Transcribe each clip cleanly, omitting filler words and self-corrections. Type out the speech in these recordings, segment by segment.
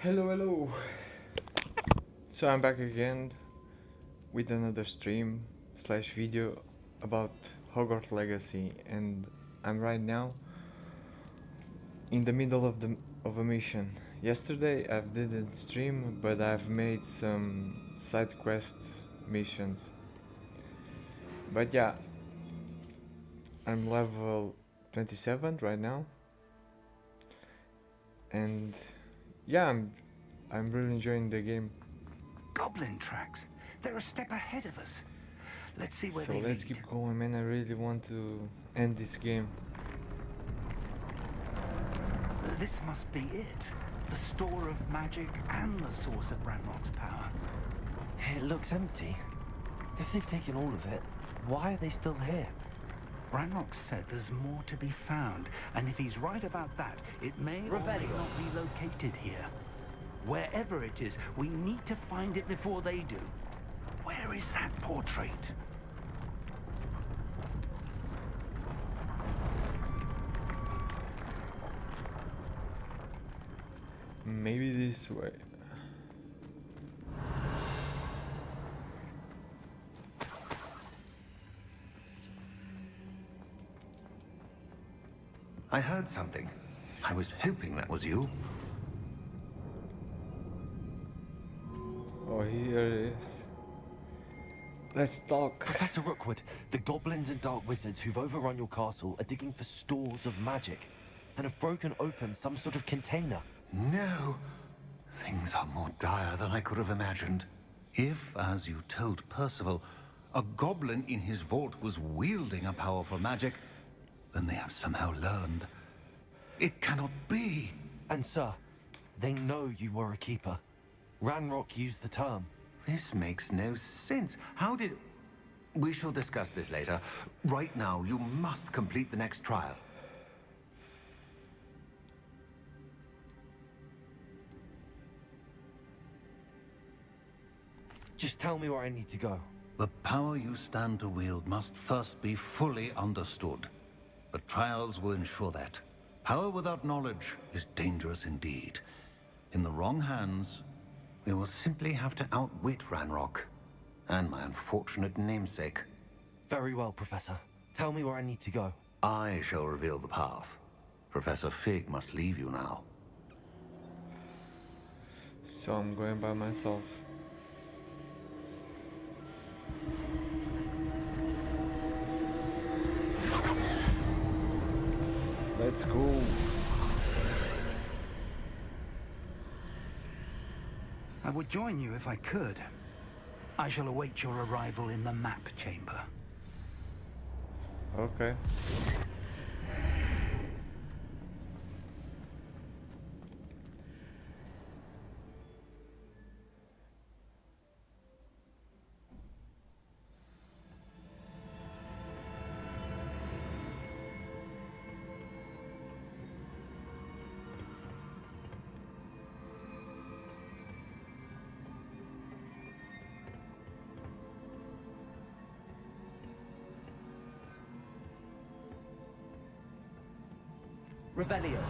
Hello, hello. So I'm back again with another stream slash video about Hogwarts Legacy, and I'm right now in the middle of a mission. Yesterday I didn't stream, but I've made some side quest missions. But yeah, I'm level 27 right now, and yeah, I'm really enjoying the game. Goblin tracks. They're a step ahead of us. Let's see where So they let's lead. keep going, man. I really want to end this game. This must be it. The store of magic and the source of Ranrock's power. It looks empty. If they've taken all of it, why are they still here? Ranrock said there's more to be found, and if he's right about that, it may or may not be located here. Wherever it is, we need to find it before they do. Where is that portrait? Maybe this way. I heard something. I was hoping that was you. Oh, here it is. Let's talk. Professor Rookwood, the goblins and dark wizards who've overrun your castle are digging for stores of magic and have broken open some sort of container. No. Things are more dire than I could have imagined. If, as you told Percival, a goblin in his vault was wielding a powerful magic, then they have somehow learned. It cannot be. And sir, they know you were a keeper. Ranrock used the term. This makes no sense. How did... We shall discuss this later. Right now, you must complete the next trial. Just tell me where I need to go. The power you stand to wield must first be fully understood. The trials will ensure that. Power without knowledge is dangerous indeed. In the wrong hands, we will simply have to outwit Ranrock and my unfortunate namesake. Very well, Professor. Tell me where I need to go. I shall reveal the path. Professor Fig must leave you now. So I'm going by myself. Let's go. I would join you if I could. I shall await your arrival in the map chamber. Okay. Revelio.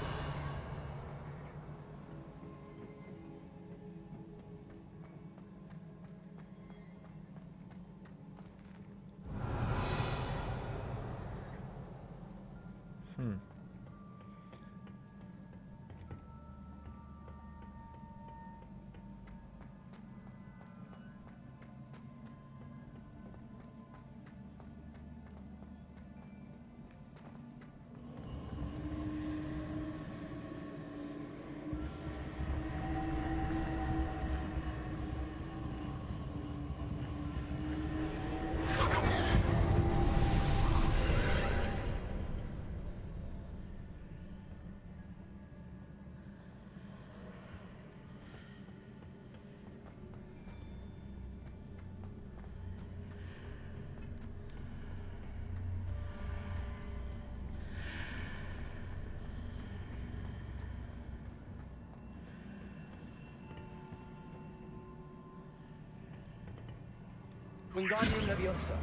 Wingardium Leviosa.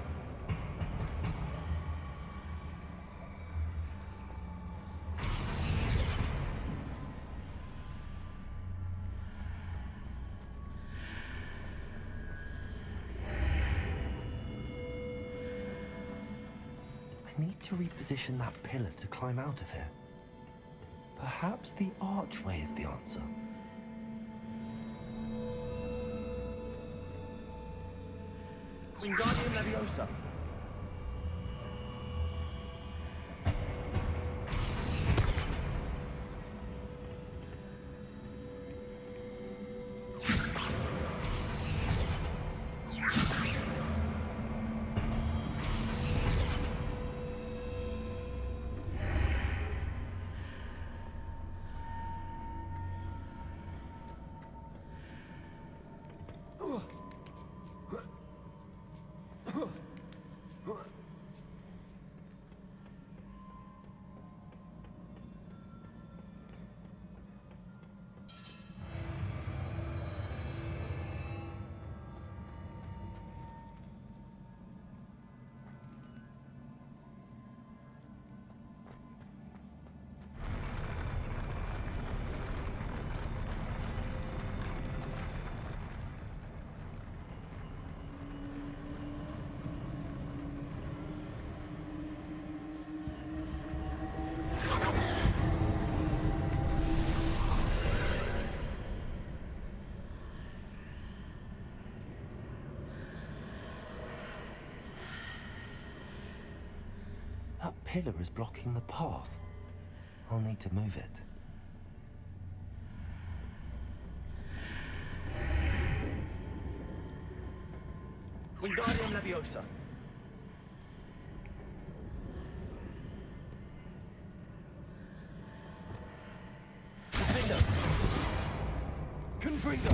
need to reposition that pillar to climb out of here. Perhaps the archway is the answer. Wingardium Leviosa. That pillar is blocking the path. I'll need to move it. Wingardium Leviosa. Confringo!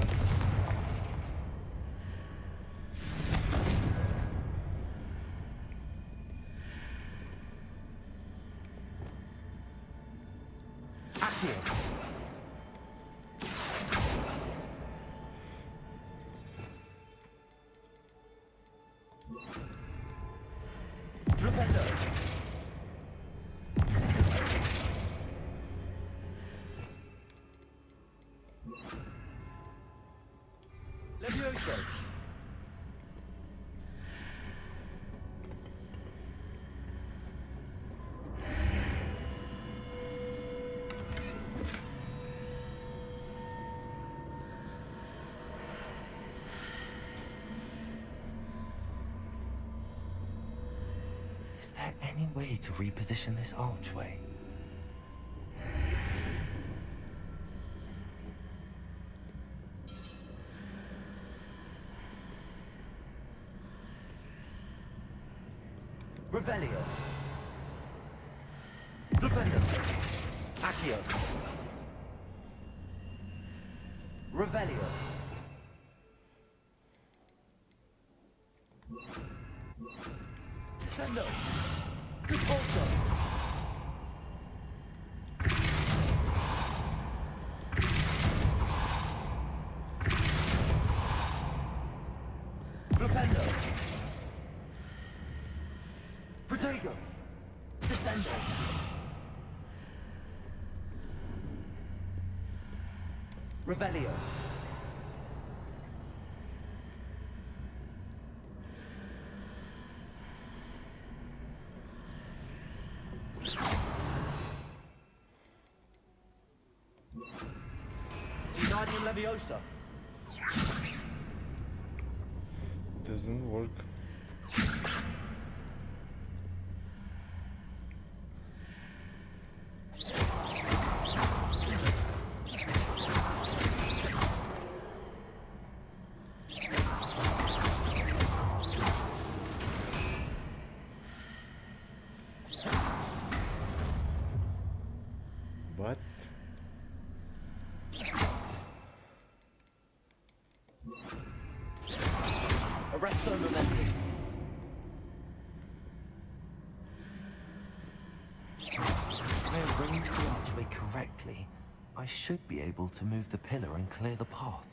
Flipendo. Levioso. Is there any way to reposition this archway? Revelio. Flipendo. Accio. Revelio. Descendo. Repulso. Flipendo. Protego. Descendo. Revelio. Wingardium Leviosa. Doesn't work. But Arresto Momenti. If I arrange the archway correctly, I should be able to move the pillar and clear the path.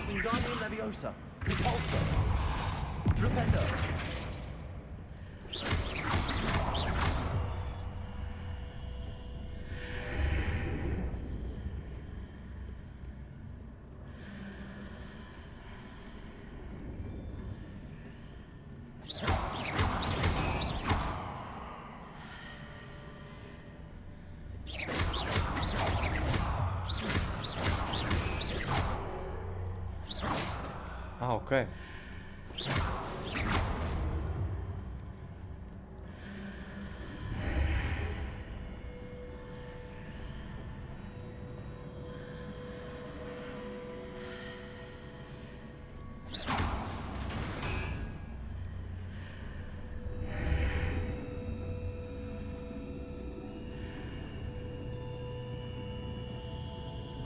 Wingardium Leviosa! Repulsor! Flipendo! Ah, okay.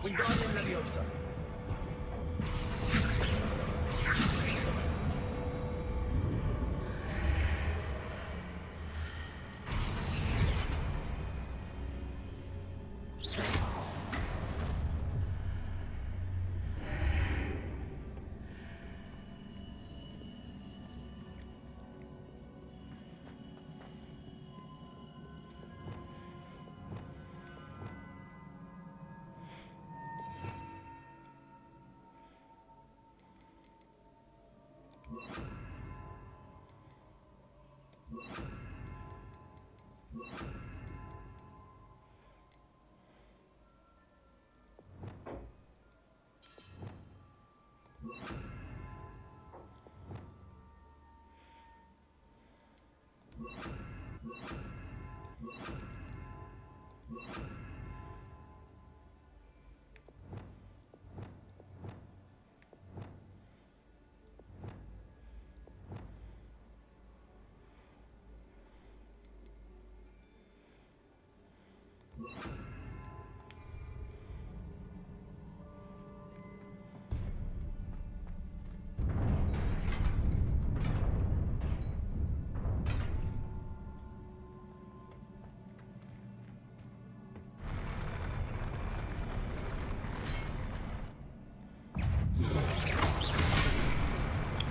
Wingardium Leviosa!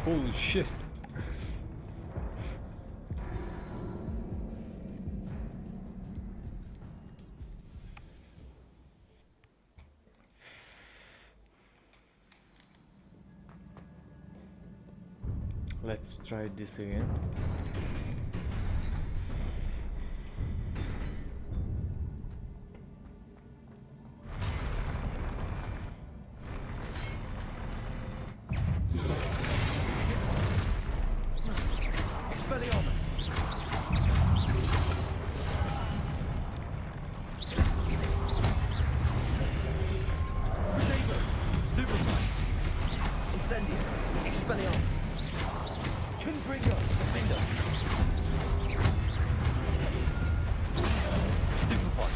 Holy shit. Let's try this again. Expelliarmus! Protego! Stupefy! Incendio! Expelliarmus! Confringo! Defender! Stupefy!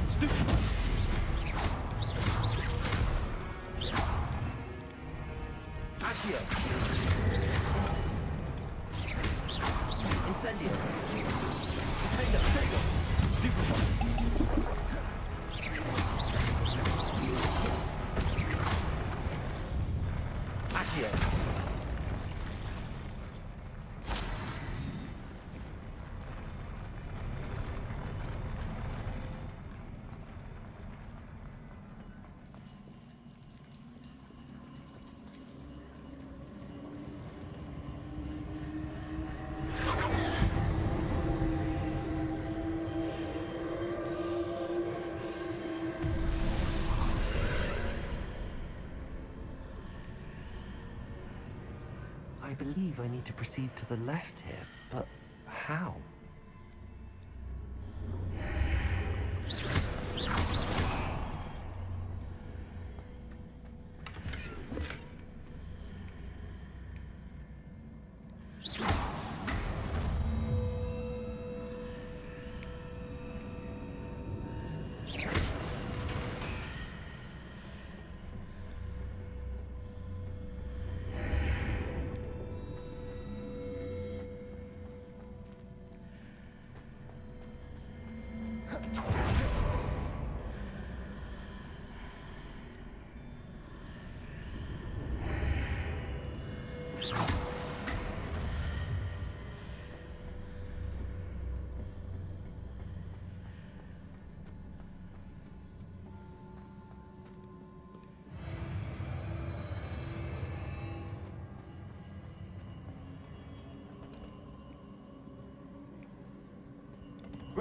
Stupefy! Accio! Incendio! Defender! Stego! Stupefy! Accio! I believe I need to proceed to the left here, but how?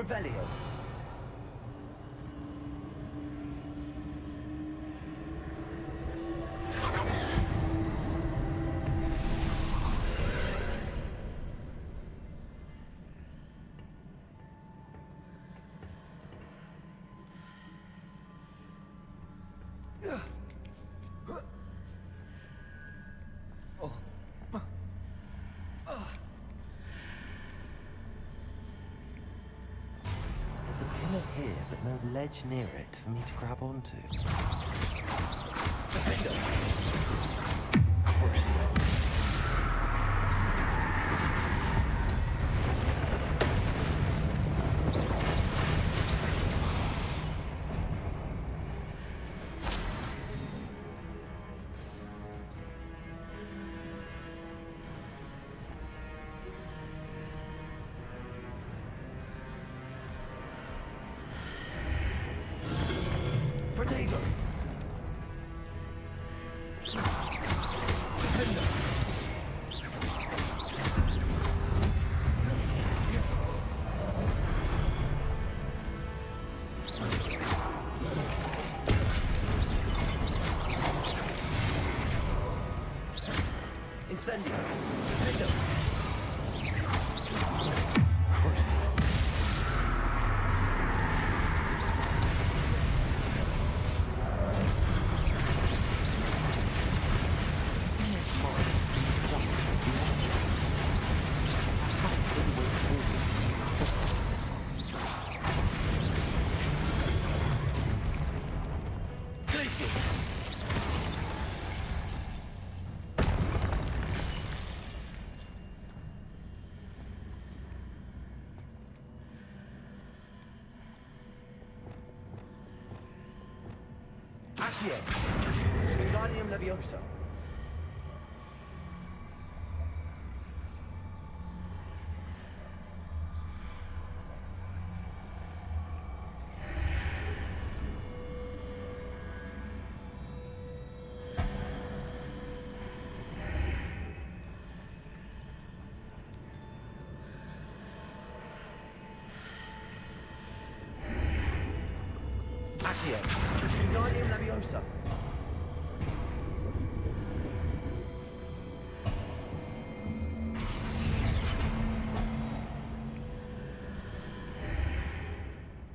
Revelio. There's a pillar here, but no ledge near it for me to grab onto. Crucio. Protego. Defender. Incendio. Defender. Crucio. Accio. Wingardium Leviosa. Accio. Wingardium Leviosa.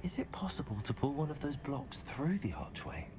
Is it possible to pull one of those blocks through the archway?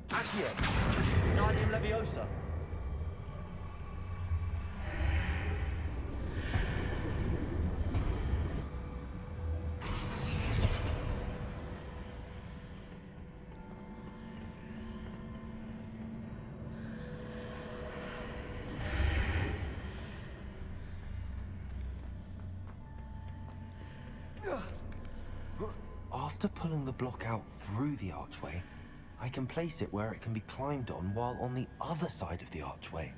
Accio. Wingardium Leviosa. After pulling the block out through the archway, I can place it where it can be climbed on while on the other side of the archway.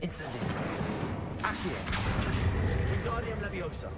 Incendio. Accio. Wingardium Leviosa.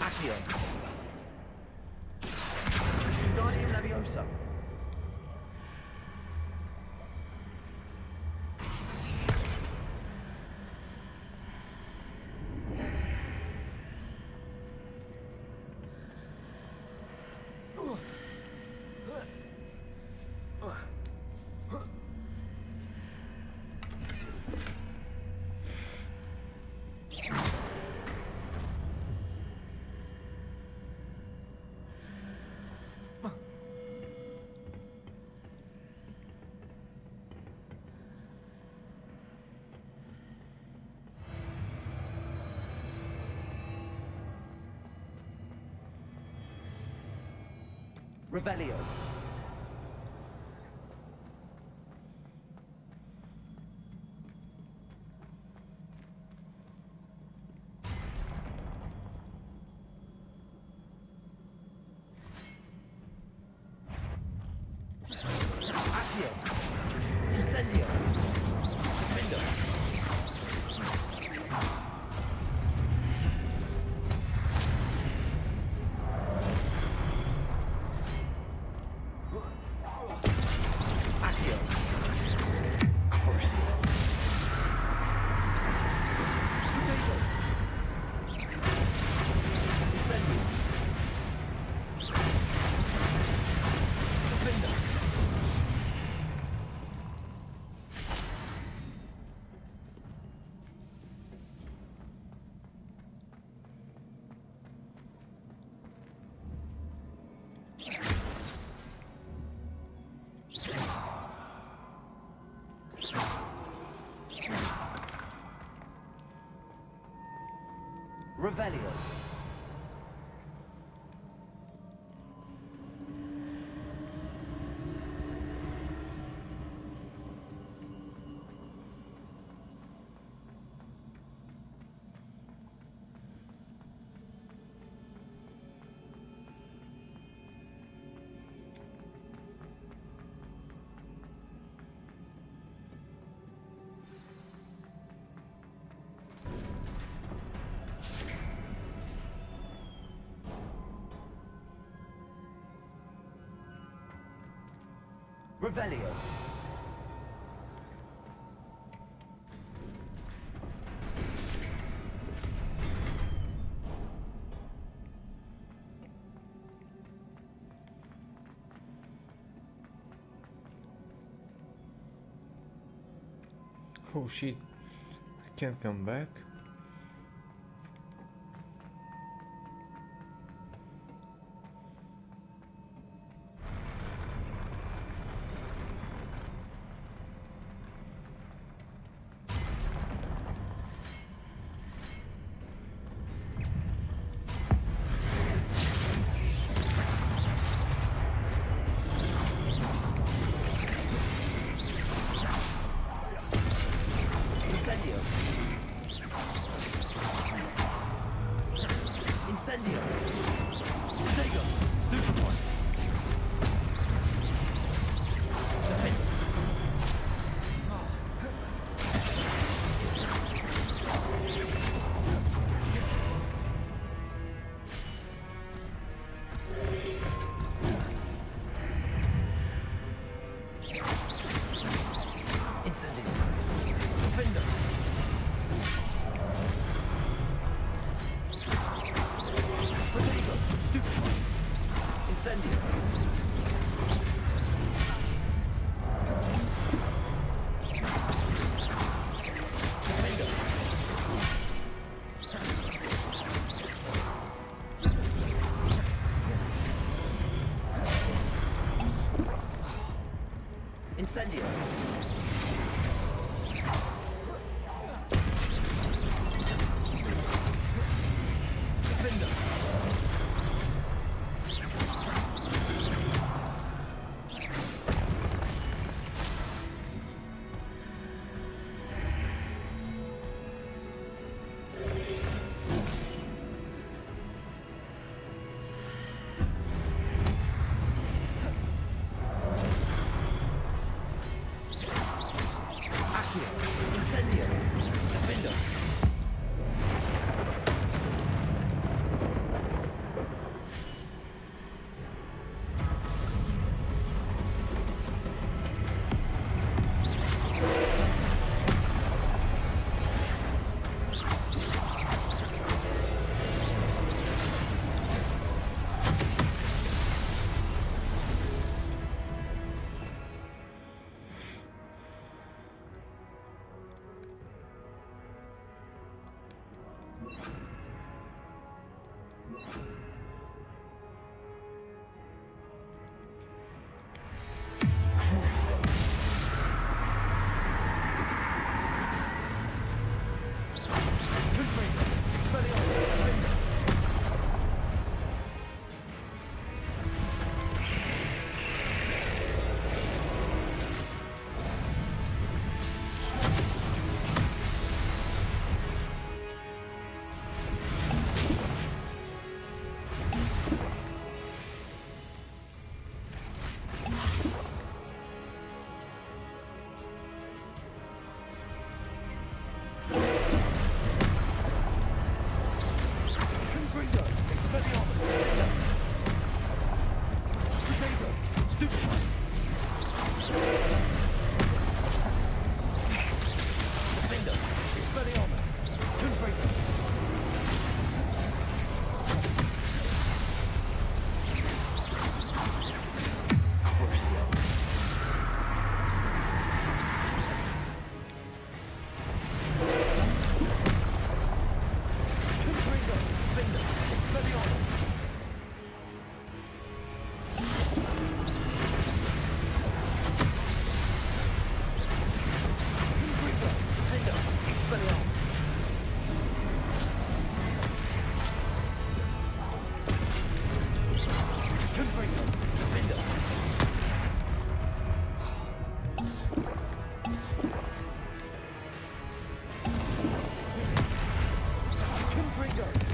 Accio. Wingardium Leviosa. Revelio. Accio. Incendio. Defendo. Accio. Crucio. Potato. Incendio. Defendo. Revelio. Revelio. Oh shit, I can't come back. Incendio. Incendio. Potato. Stupefy. Defendo. Incendio. Defendo. Potato. Stupefy. Incendio. Incendio. Defender. Accio. Incendio. Defender. Confringo. Expelliarmus. Stupefy. Stupefy. Confringo. Defender. Expelliarmus. Confringo.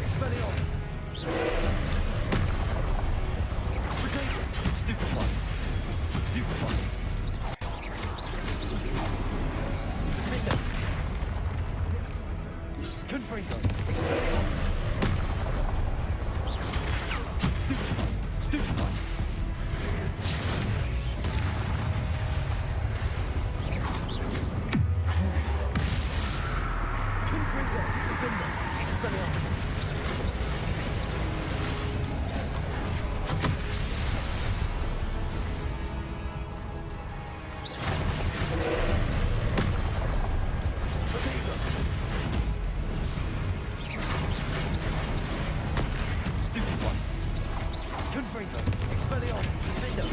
Expelliarmus. Defender.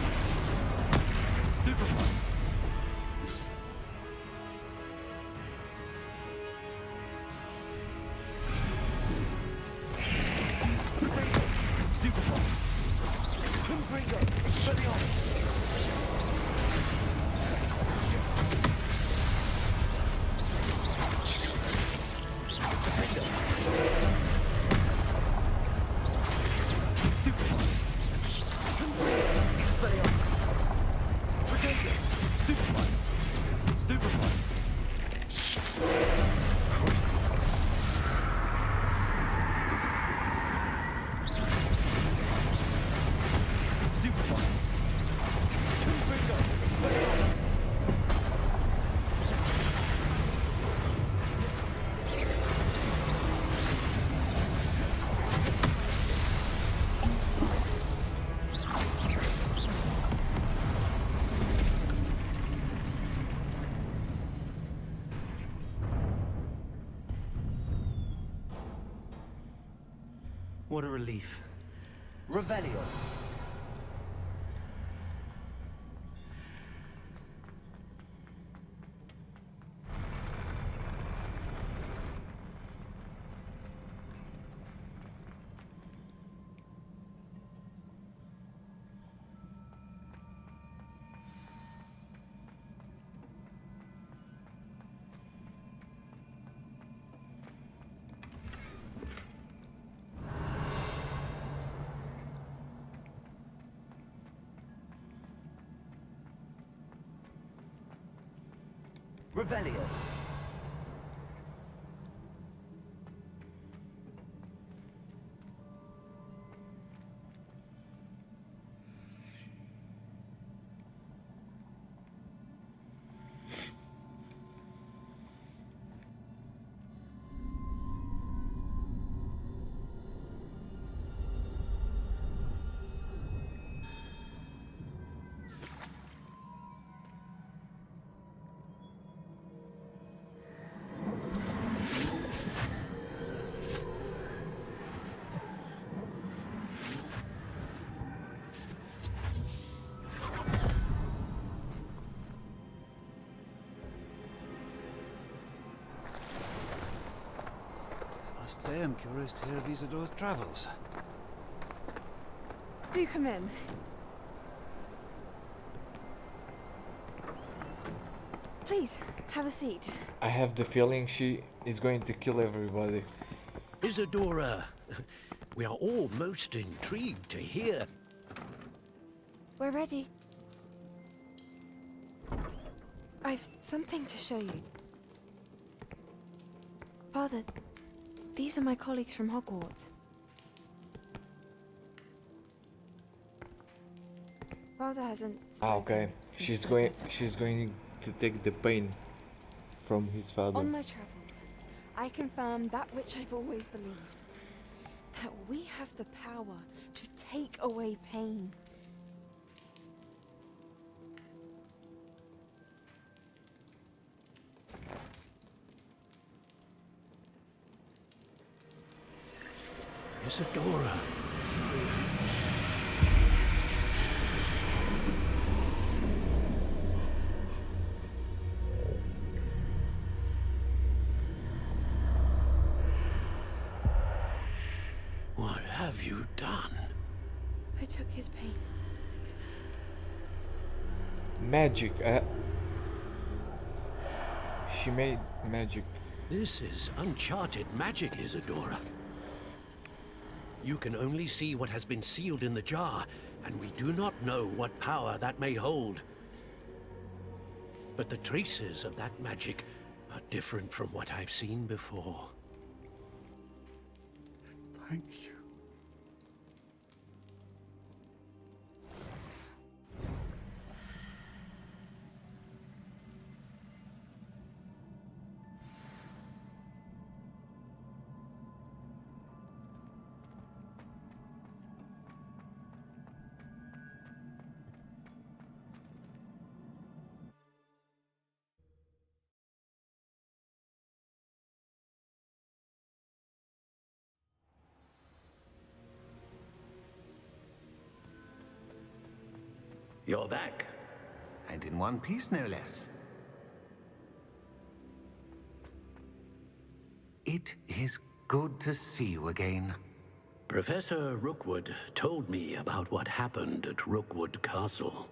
Stupefy. Stupefy. Confringo. Expelliarmus. Defender. Stupefy. Expelliarmus. Brigadier. Stupefy. Stupefy. Cruising. Stupefy. Confringo. Expelliarmus. What a relief. Revelio. Revelio. Must say I'm curious to hear of Isadore's travels. Do come in. Please, have a seat. I have the feeling she is going to kill everybody. Isadora, we are all most intrigued to hear. We're ready. I've something to show you. Father, these are my colleagues from Hogwarts. Father hasn't Ah, okay. spoken She's going to take the pain from his father. On my travels, I confirmed that which I've always believed. That we have the power to take away pain. Isadora. What have you done? I took his pain. Magic. She made magic. This is uncharted magic, Isadora. You can only see what has been sealed in the jar, and we do not know what power that may hold. But the traces of that magic are different from what I've seen before. Thank you. You're back. And in one piece, no less. It is good to see you again. Professor Rookwood told me about what happened at Rookwood Castle.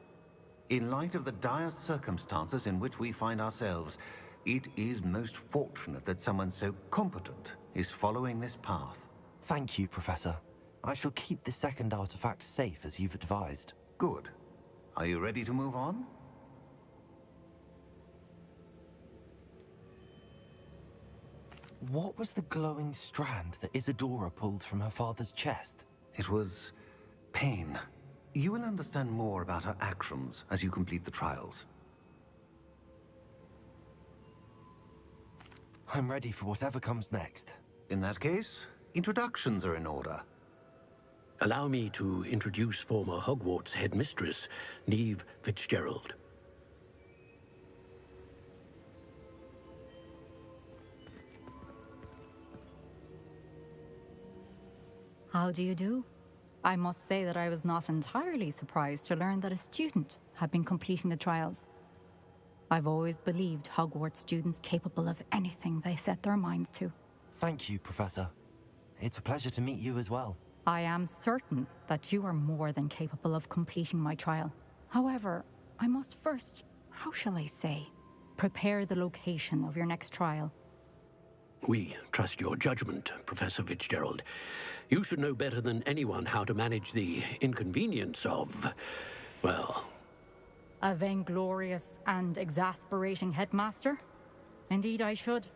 In light of the dire circumstances in which we find ourselves, it is most fortunate that someone so competent is following this path. Thank you, Professor. I shall keep the second artifact safe as you've advised. Good. Are you ready to move on? What was the glowing strand that Isadora pulled from her father's chest? It was pain. You will understand more about her actions as you complete the trials. I'm ready for whatever comes next. In that case, introductions are in order. Allow me to introduce former Hogwarts headmistress, Neve Fitzgerald. How do you do? I must say that I was not entirely surprised to learn that a student had been completing the trials. I've always believed Hogwarts students capable of anything they set their minds to. Thank you, Professor. It's a pleasure to meet you as well. I am certain that you are more than capable of completing my trial. However, I must first, how shall I say, prepare the location of your next trial. We trust your judgment, Professor Fitzgerald. You should know better than anyone how to manage the inconvenience of, well... A vainglorious and exasperating headmaster? Indeed, I should.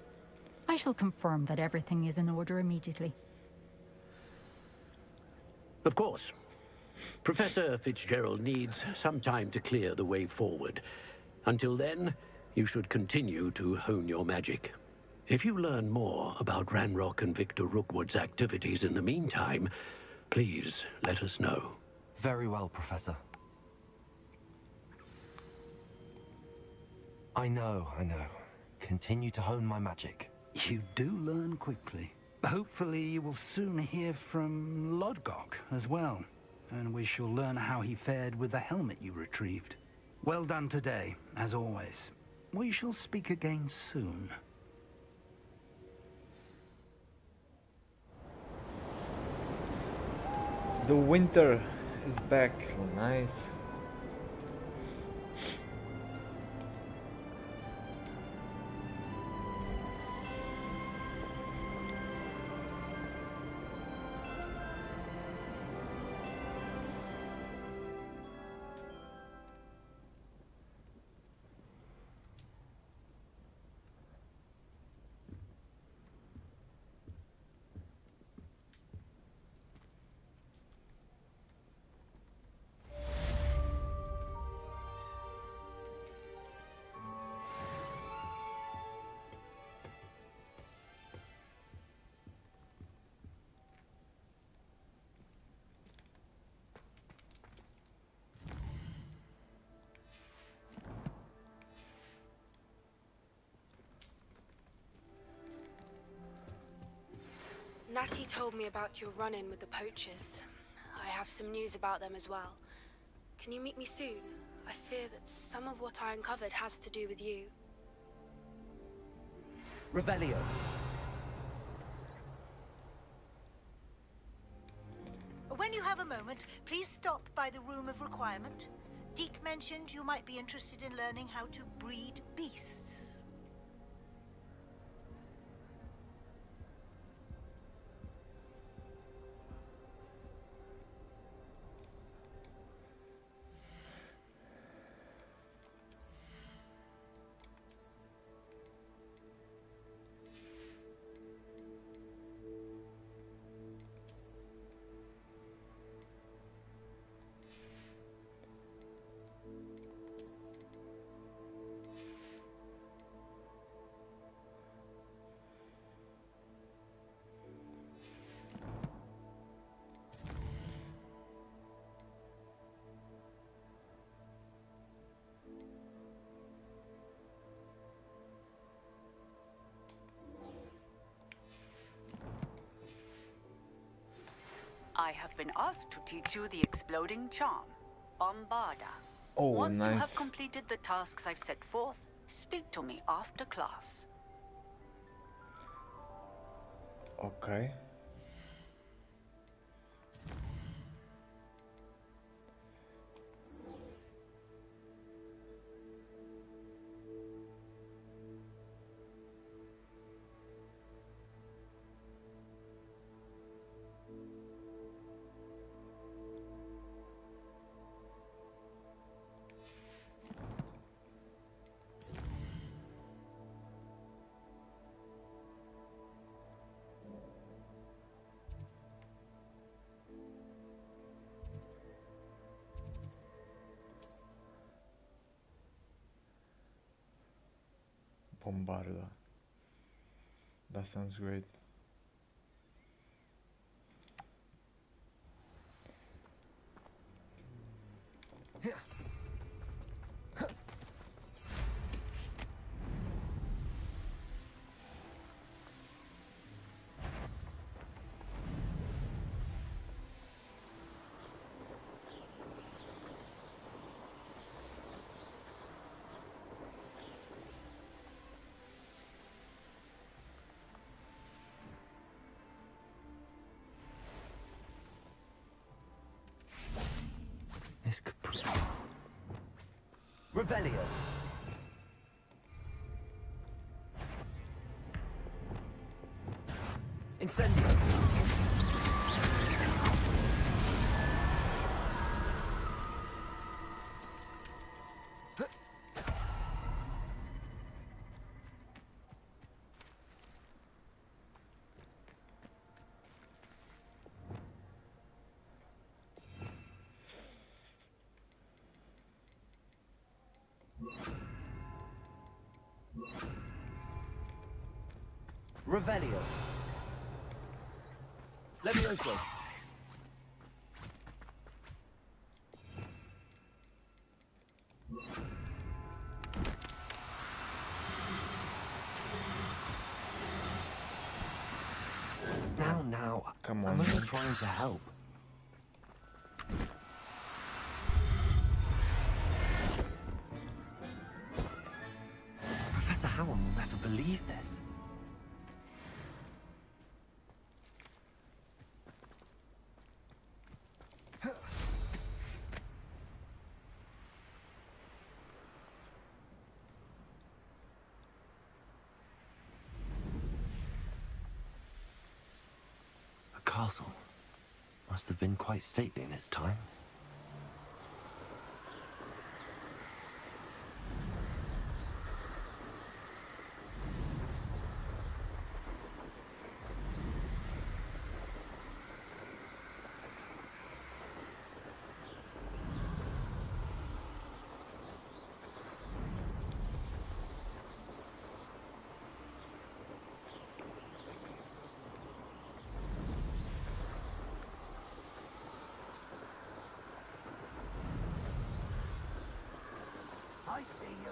I shall confirm that everything is in order immediately. Of course. Professor Fitzgerald needs some time to clear the way forward. Until then, you should continue to hone your magic. If you learn more about Ranrock and Victor Rookwood's activities in the meantime, please let us know. Very well, Professor. I know. Continue to hone my magic. You do learn quickly. Hopefully you will soon hear from Lodgok as well, and we shall learn how he fared with the helmet you retrieved. Well done today, as always. We shall speak again soon. The winter is back. Nice. Natty told me about your run-in with the poachers. I have some news about them as well. Can you meet me soon? I fear that some of what I uncovered has to do with you. Revelio. When you have a moment, please stop by the Room of Requirement. Deke mentioned you might be interested in learning how to breed beasts. I have been asked to teach you the exploding charm, Bombarda. Oh, Once you have nice. completed the tasks I've set forth, speak to me after class. Okay. Bombarda. That sounds great. This could prove... Revelio. Incendio. Revelio. Levioso. Now. Come I'm on, only man. trying to help. Professor Howard will never believe this. A castle. Must have been quite stately in its time. I see you.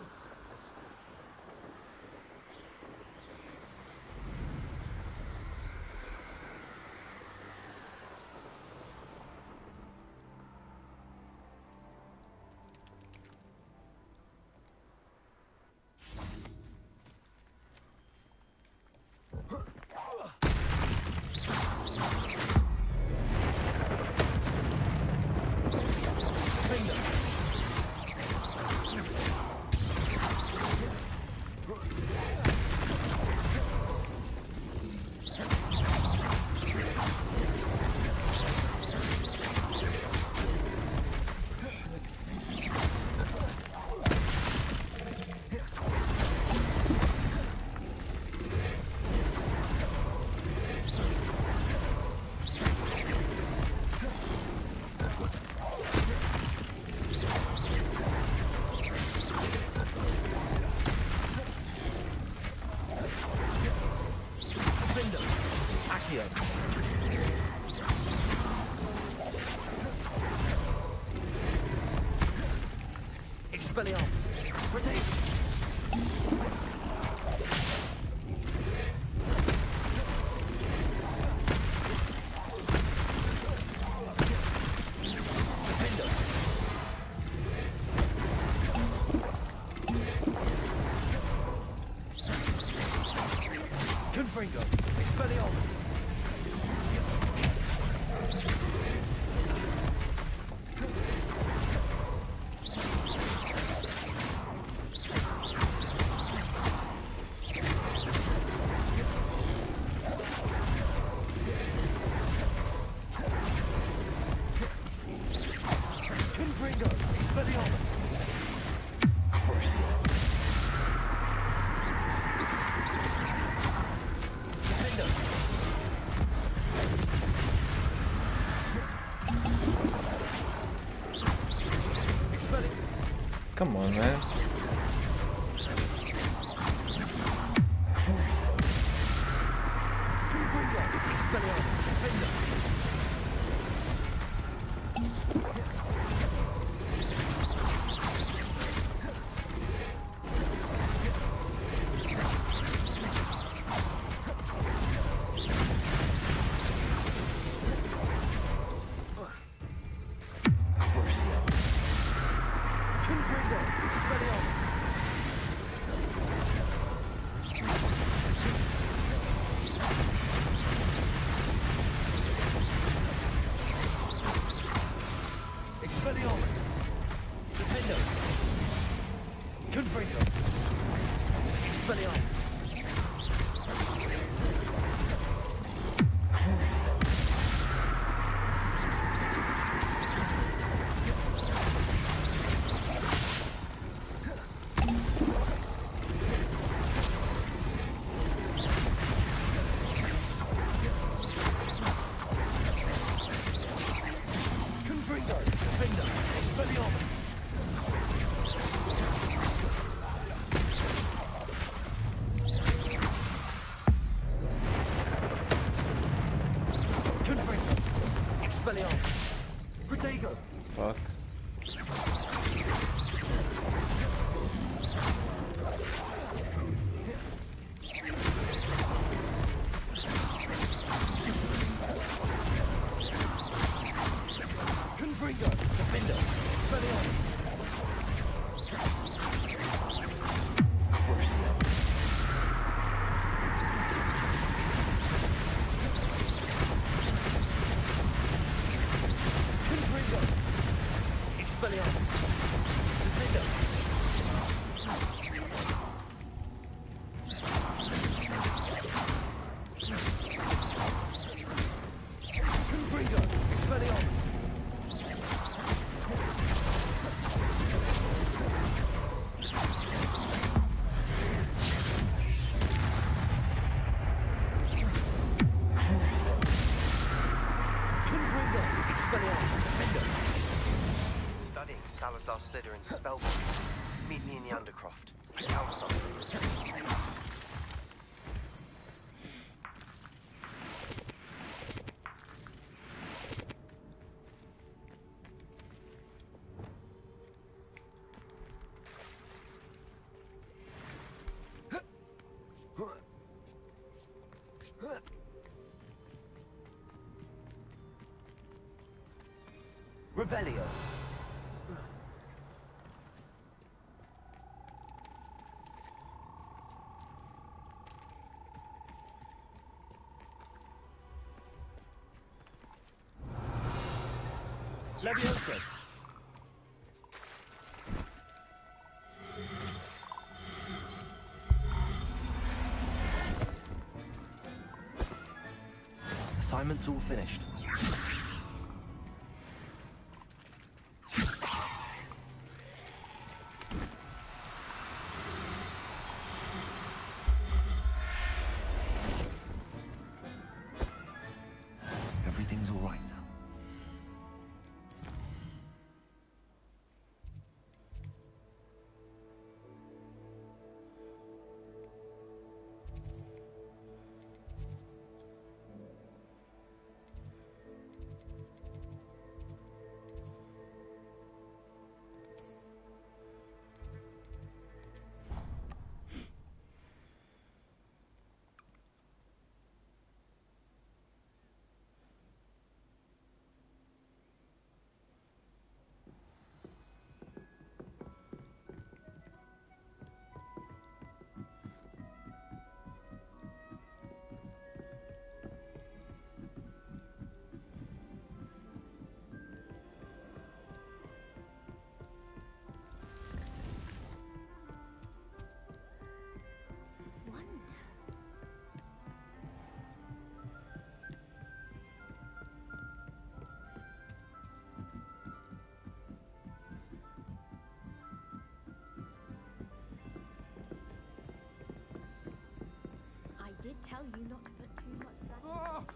Expelliarmus. Retain. Confringo. Expelliarmus. Confringo. Expelliarmus. Crucio. Defender. Expelling. Come on, man. Crucio. Confringo. Expelliarmus. Defender. Crucio. Confringo. Expelliarmus. Expelliarmus! Protego! Fuck. Confringo! Defender! Expelliarmus! Crucio! Confringo! Expelliarmus! Defender! Confringo! Expelliarmus! Confringo! Expelliarmus! Defender! Studying Salazar Slytherin's spellbook. Meet me in the Undercroft. Outside. Revelio! Levioso! Assignment's all finished. Everything's all right now. I did tell you not to put too much back.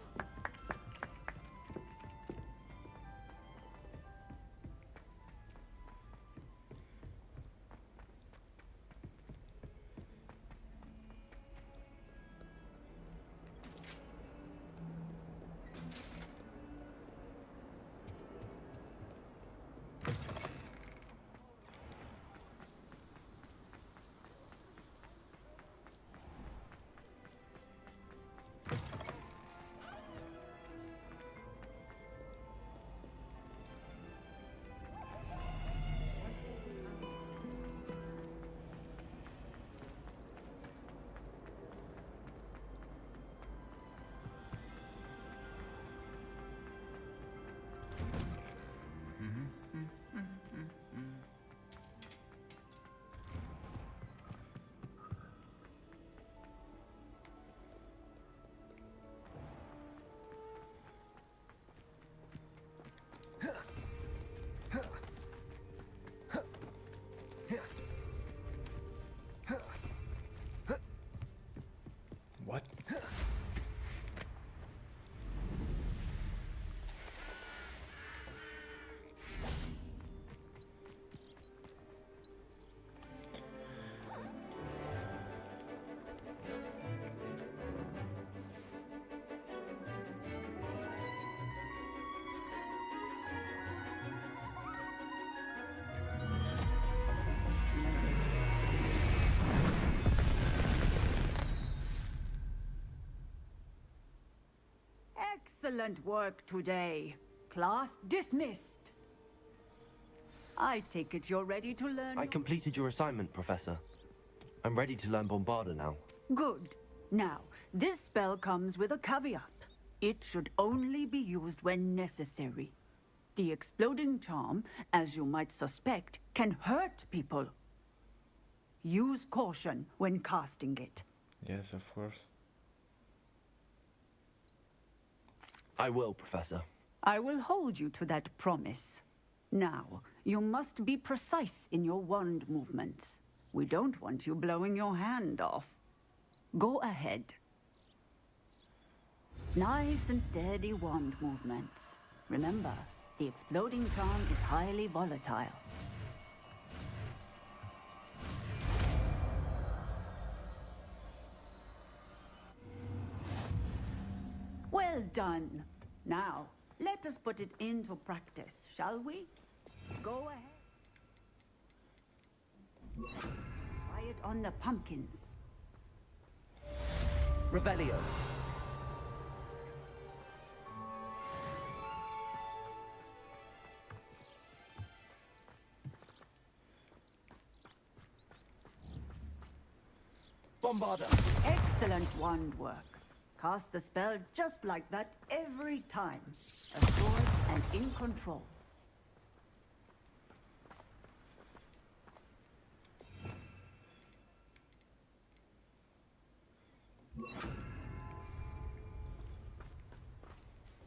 Excellent work today. Class dismissed. I take it you're ready to learn. I completed your assignment, Professor. I'm ready to learn Bombarda now. Good. Now, this spell comes with a caveat. It should only be used when necessary. The exploding charm, as you might suspect, can hurt people. Use caution when casting it. Yes, of course. I will, Professor. I will hold you to that promise. Now, you must be precise in your wand movements. We don't want you blowing your hand off. Go ahead. Nice and steady wand movements. Remember, the exploding charm is highly volatile. Well done. Now, let us put it into practice, shall we? Go ahead. Try it on the pumpkins. Revelio. Bombarda. Excellent wand work. Cast the spell just like that every time. Assured and in control.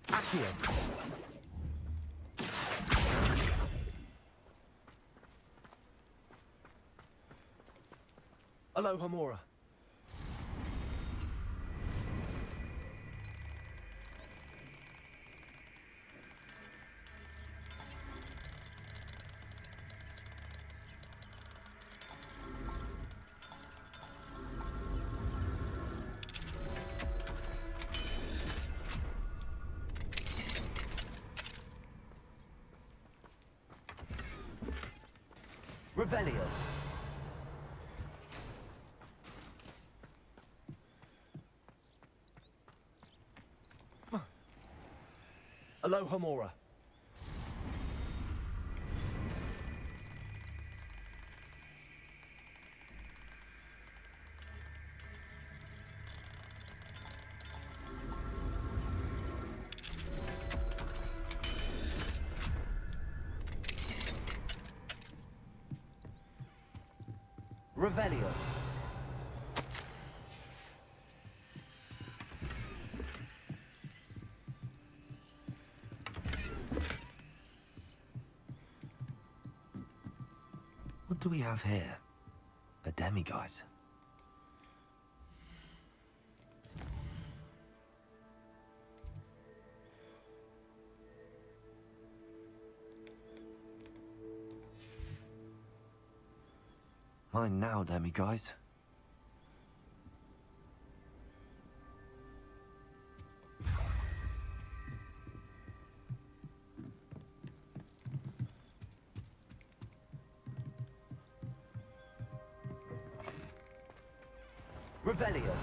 Accio. Aloha Mora. Revelio. Aloha Mora. Revelio. What do we have here? A demiguise. Mine now, demiguise. Revelio.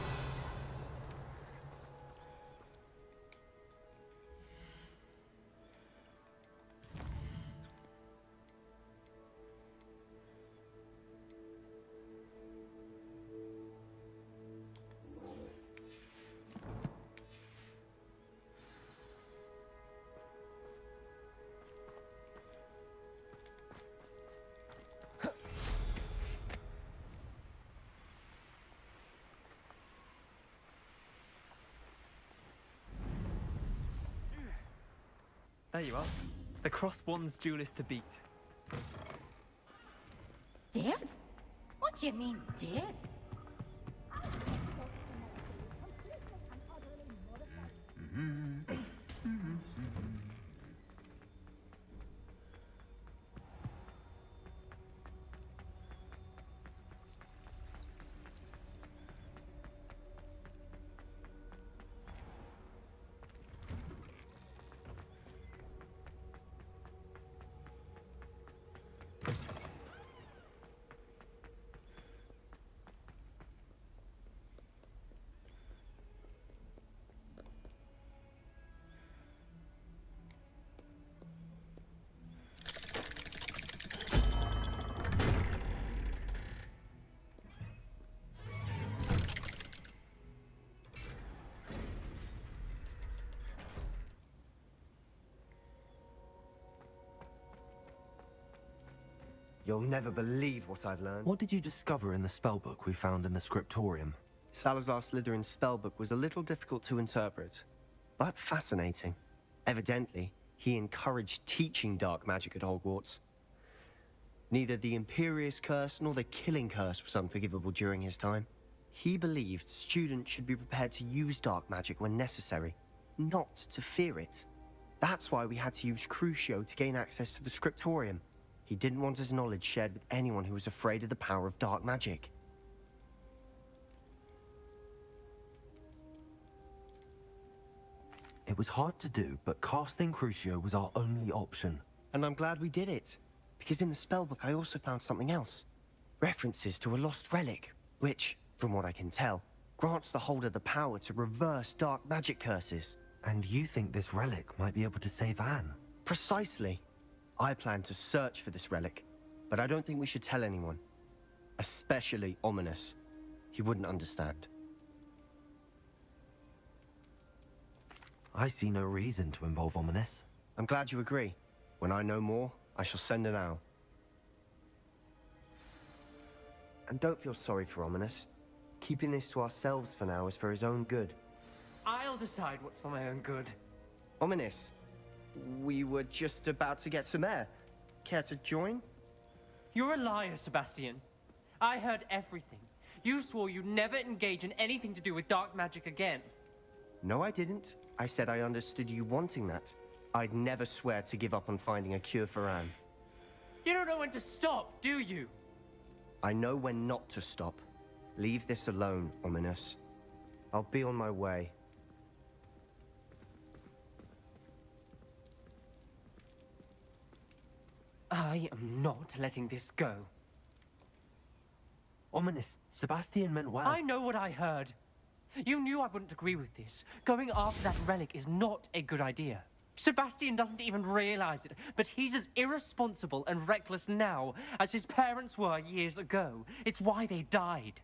There you are. The cross-wands duelist to beat. Dead? What do you mean, dead? You'll never believe what I've learned. What did you discover in the spellbook we found in the scriptorium? Salazar Slytherin's spellbook was a little difficult to interpret, but fascinating. Evidently, he encouraged teaching dark magic at Hogwarts. Neither the Imperious Curse nor the Killing Curse was unforgivable during his time. He believed students should be prepared to use dark magic when necessary, not to fear it. That's why we had to use Crucio to gain access to the scriptorium. He didn't want his knowledge shared with anyone who was afraid of the power of dark magic. It was hard to do, but casting Crucio was our only option. And I'm glad we did it, because in the spellbook I also found something else. References to a lost relic, which, from what I can tell, grants the holder the power to reverse dark magic curses. And you think this relic might be able to save Anne? Precisely. I plan to search for this relic, but I don't think we should tell anyone. Especially Ominous. He wouldn't understand. I see no reason to involve Ominous. I'm glad you agree. When I know more, I shall send an owl. And don't feel sorry for Ominous. Keeping this to ourselves for now is for his own good. I'll decide what's for my own good. Ominous, we were just about to get some air. Care to join? You're a liar, Sebastian. I heard everything. You swore you'd never engage in anything to do with dark magic again. No, I didn't. I said I understood you wanting that. I'd never swear to give up on finding a cure for Anne. You don't know when to stop, do you? I know when not to stop. Leave this alone, Ominous. I'll be on my way. I am not letting this go. Ominous, Sebastian meant well. I know what I heard. You knew I wouldn't agree with this. Going after that relic is not a good idea. Sebastian doesn't even realize it, but he's as irresponsible and reckless now as his parents were years ago. It's why they died.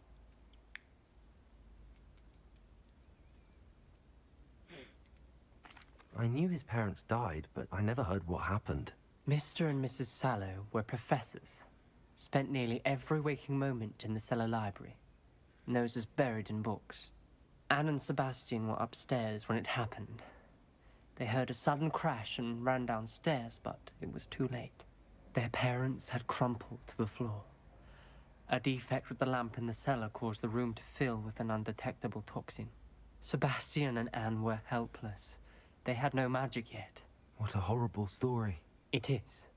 I knew his parents died, but I never heard what happened. Mr. and Mrs. Sallow were professors. Spent nearly every waking moment in the cellar library. Noses buried in books. Anne and Sebastian were upstairs when it happened. They heard a sudden crash and ran downstairs, but it was too late. Their parents had crumpled to the floor. A defect with the lamp in the cellar caused the room to fill with an undetectable toxin. Sebastian and Anne were helpless. They had no magic yet. What a horrible story. It is.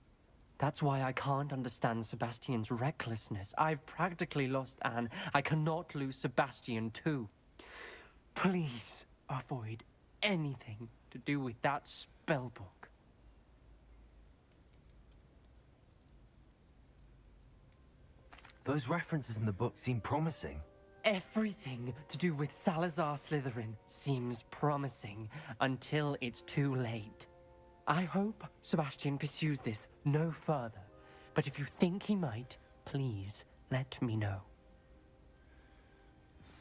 That's why I can't understand Sebastian's recklessness. I've practically lost Anne. I cannot lose Sebastian too. Please avoid anything to do with that spellbook. Those references in the book seem promising. Everything to do with Salazar Slytherin seems promising until it's too late. I hope Sebastian pursues this no further, but if you think he might, please let me know.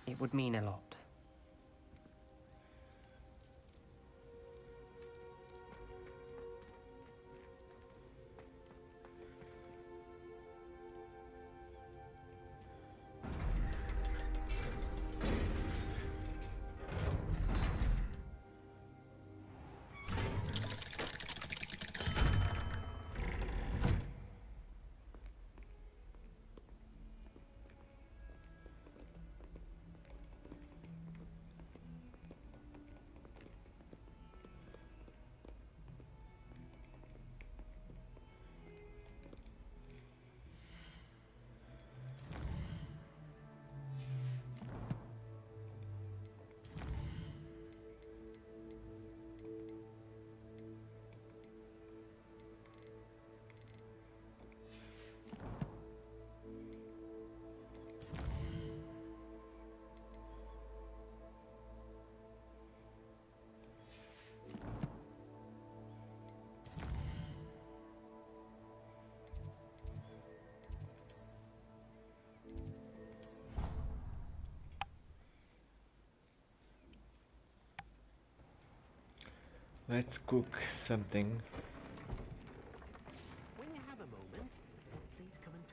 It would mean a lot. Let's cook something. When you have a moment, please come and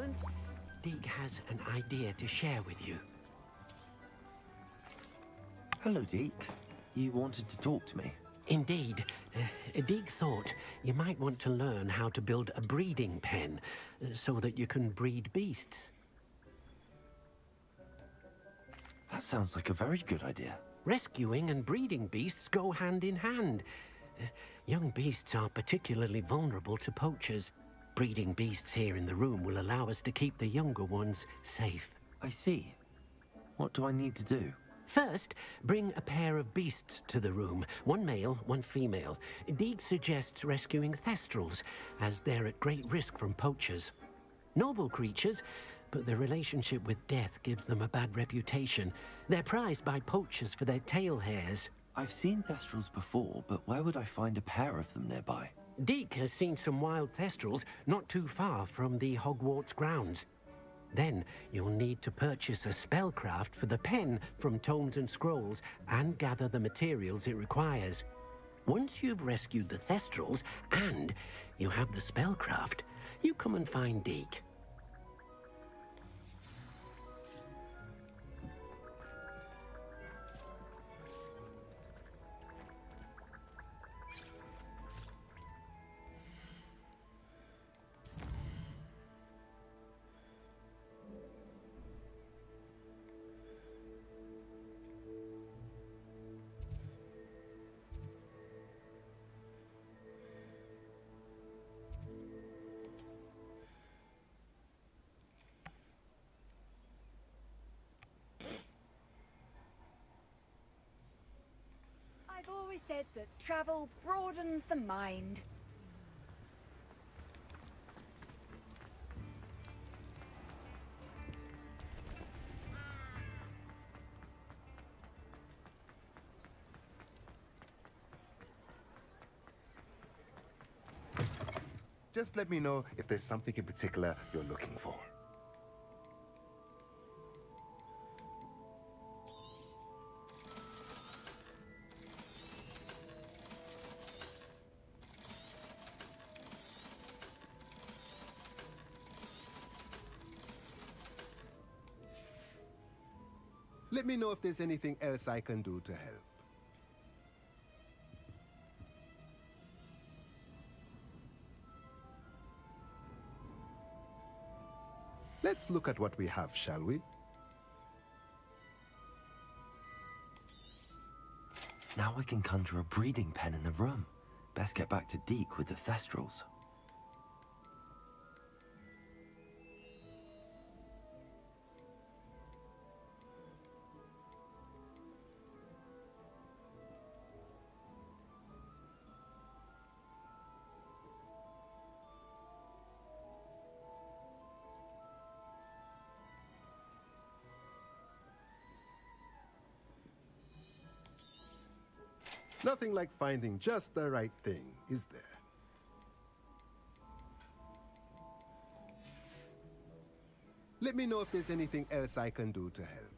Excellent. Deke has an idea to share with you. Hello, Deke. You wanted to talk to me? Indeed. Deke thought you might want to learn how to build a breeding pen so that you can breed beasts. That sounds like a very good idea. Rescuing and breeding beasts go hand in hand. Young beasts are particularly vulnerable to poachers. Breeding beasts here in the room will allow us to keep the younger ones safe. I see. What do I need to do? First, bring a pair of beasts to the room. One male, one female. Deke suggests rescuing thestrals, as they're at great risk from poachers. Noble creatures, but their relationship with death gives them a bad reputation. They're prized by poachers for their tail hairs. I've seen thestrals before, but where would I find a pair of them nearby? Deke has seen some wild thestrals not too far from the Hogwarts grounds. Then you'll need to purchase a spellcraft for the pen from Tomes and Scrolls and gather the materials it requires. Once you've rescued the thestrals and you have the spellcraft, you come and find Deke. I've always said that travel broadens the mind. Just let me know if there's something in particular you're looking for. Let me know if there's anything else I can do to help. Let's look at what we have, shall we? Now I can conjure a breeding pen in the room. Best get back to Deke with the thestrals. Nothing like finding just the right thing, is there? Let me know if there's anything else I can do to help.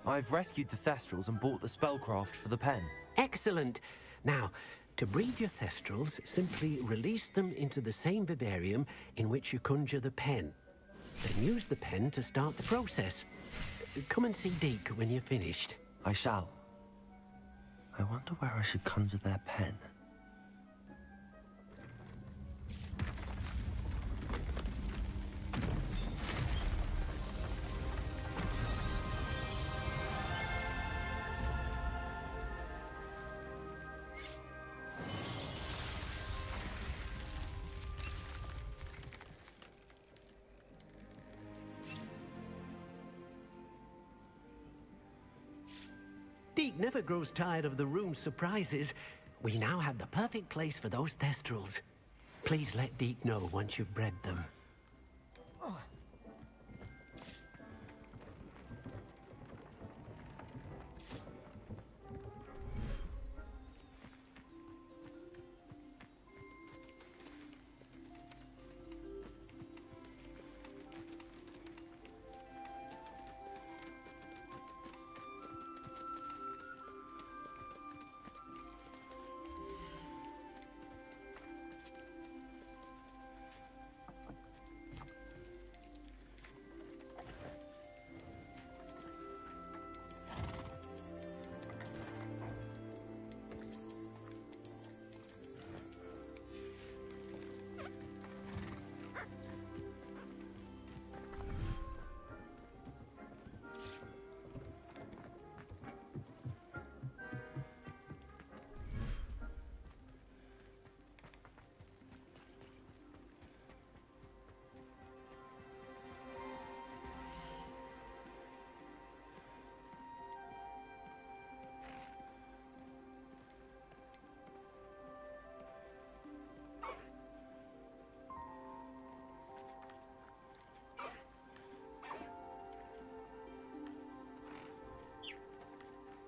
I've rescued the Thestrals and bought the spellcraft for the pen. Excellent. Now, to breed your Thestrals, simply release them into the same vivarium in which you conjure the pen. Then use the pen to start the process. Come and see Deke when you're finished. I shall. I wonder where I should conjure their pen. Deke never grows tired of the room's surprises. We now have the perfect place for those Thestrals. Please let Deke know once you've bred them.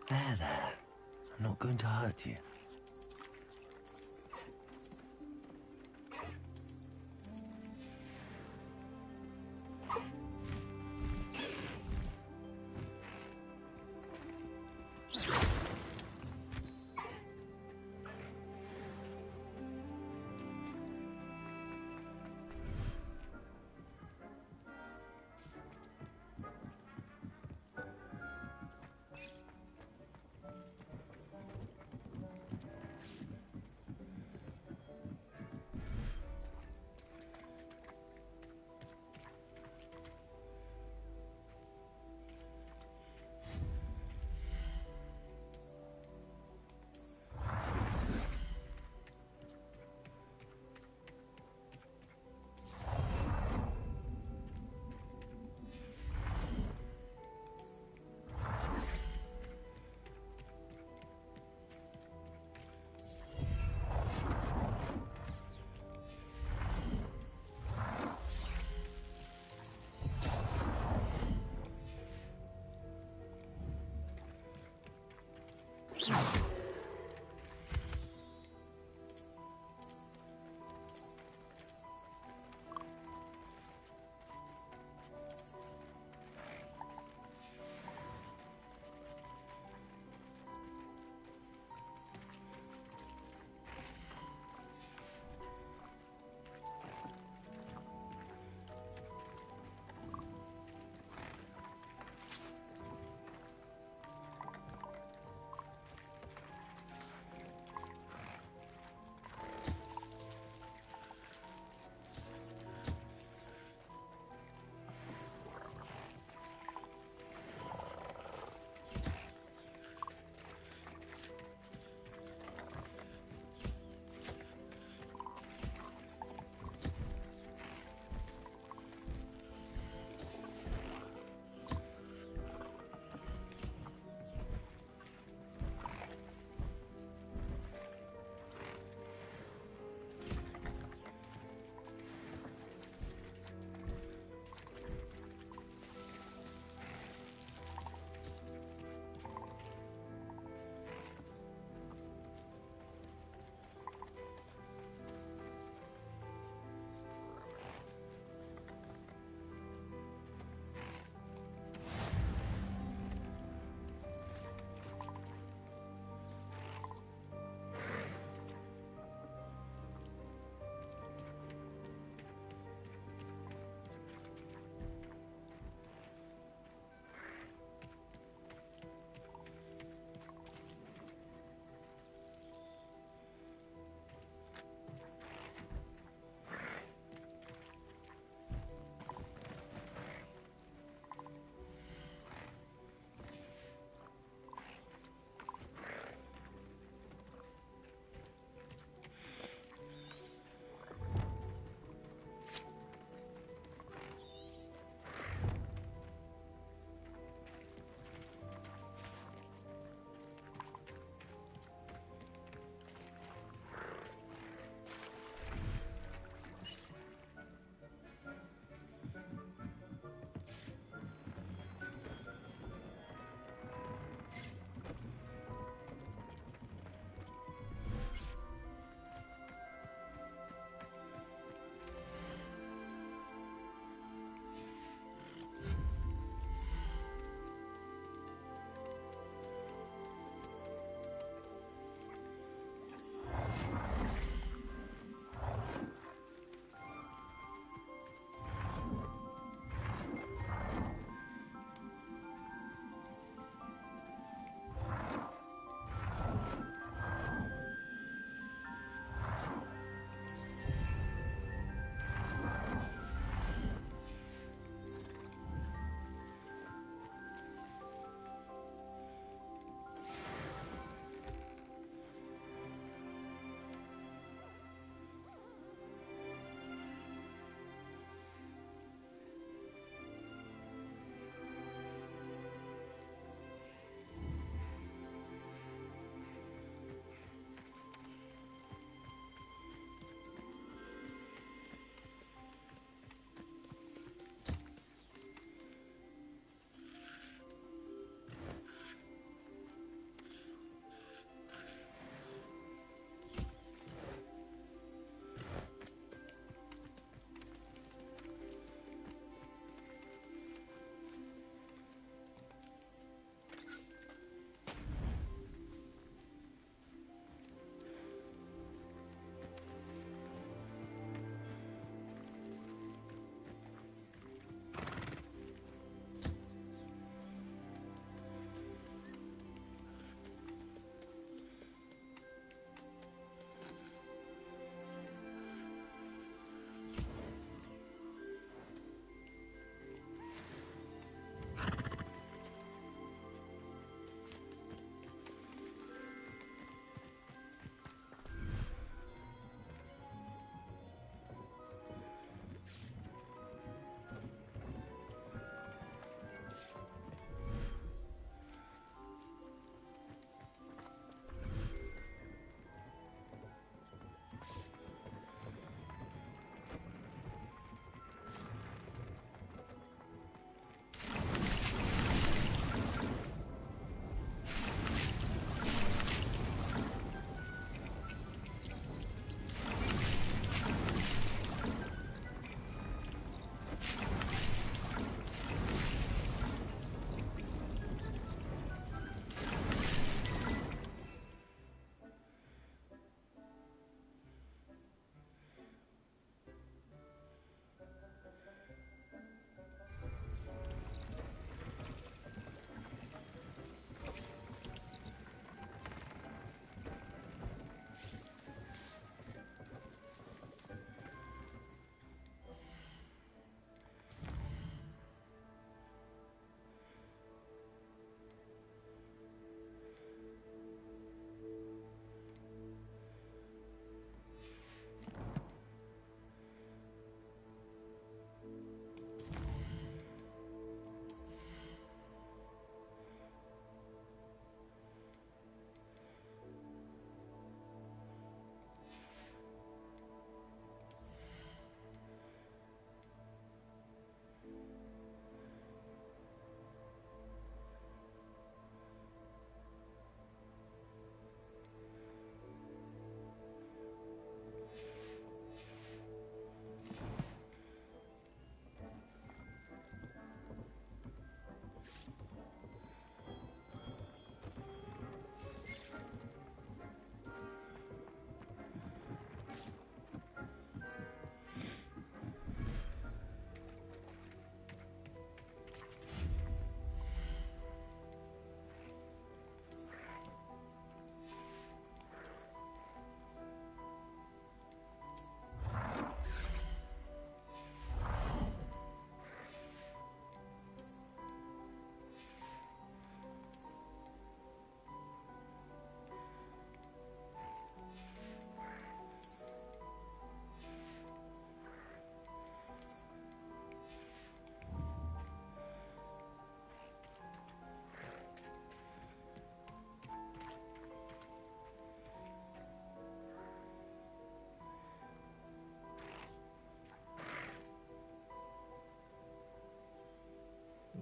There. I'm not going to hurt you.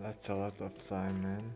That's a lot of time, man.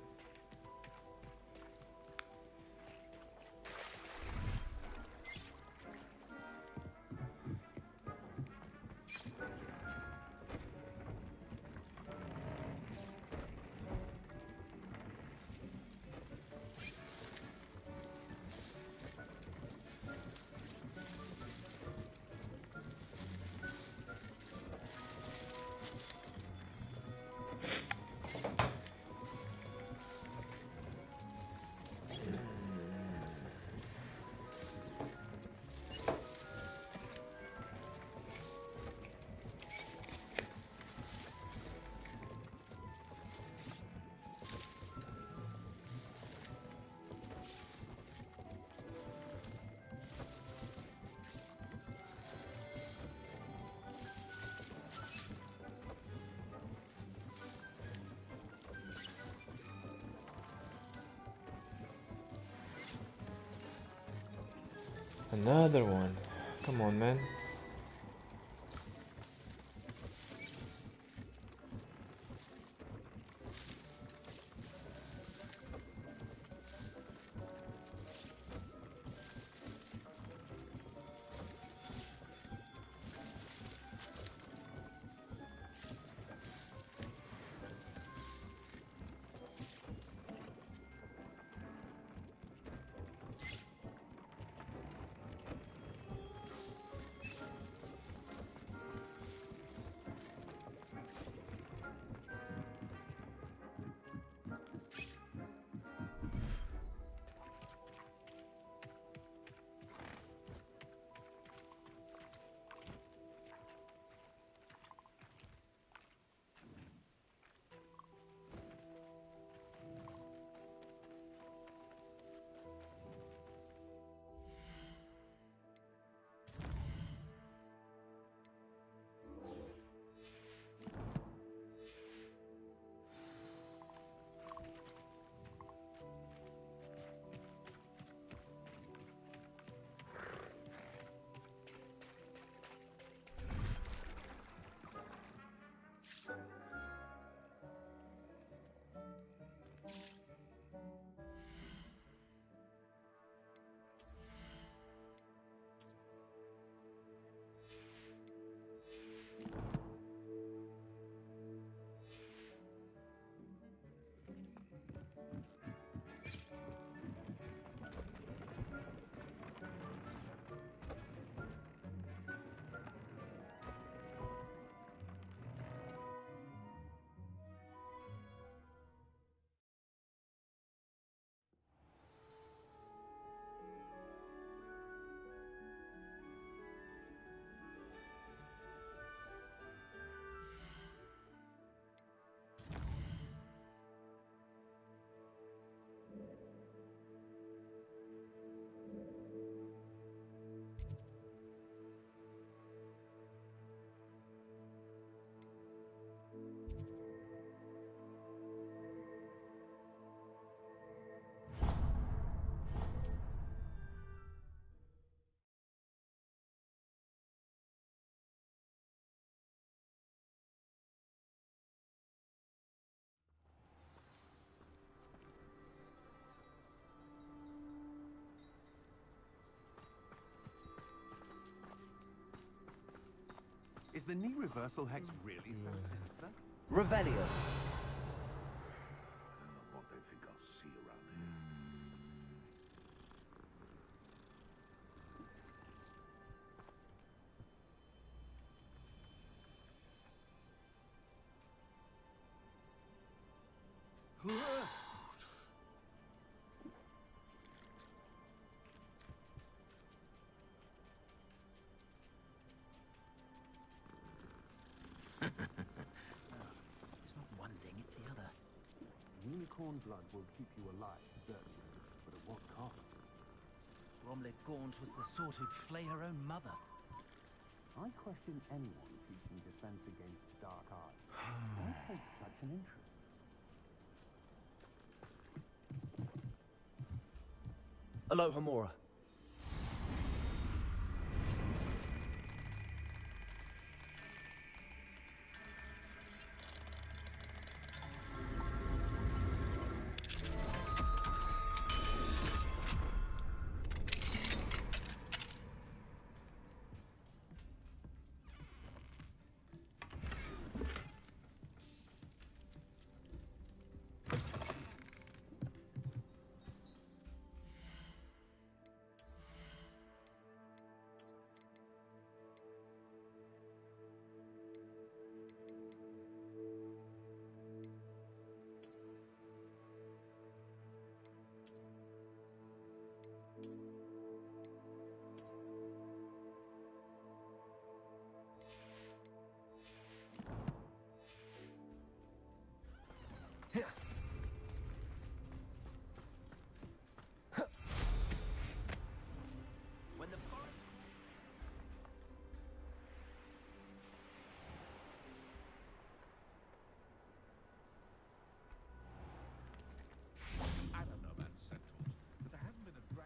Another one. Come on, man. Is the knee reversal hex really so clever? Revelio. I don't know what they think I'll see around here. It's not one thing, it's the other. Unicorn blood will keep you alive, certainly, but at what cost? Bromley Gaunt was the sort who'd flay her own mother. I question anyone teaching defense against dark arts. Why take such an interest? Alohomora.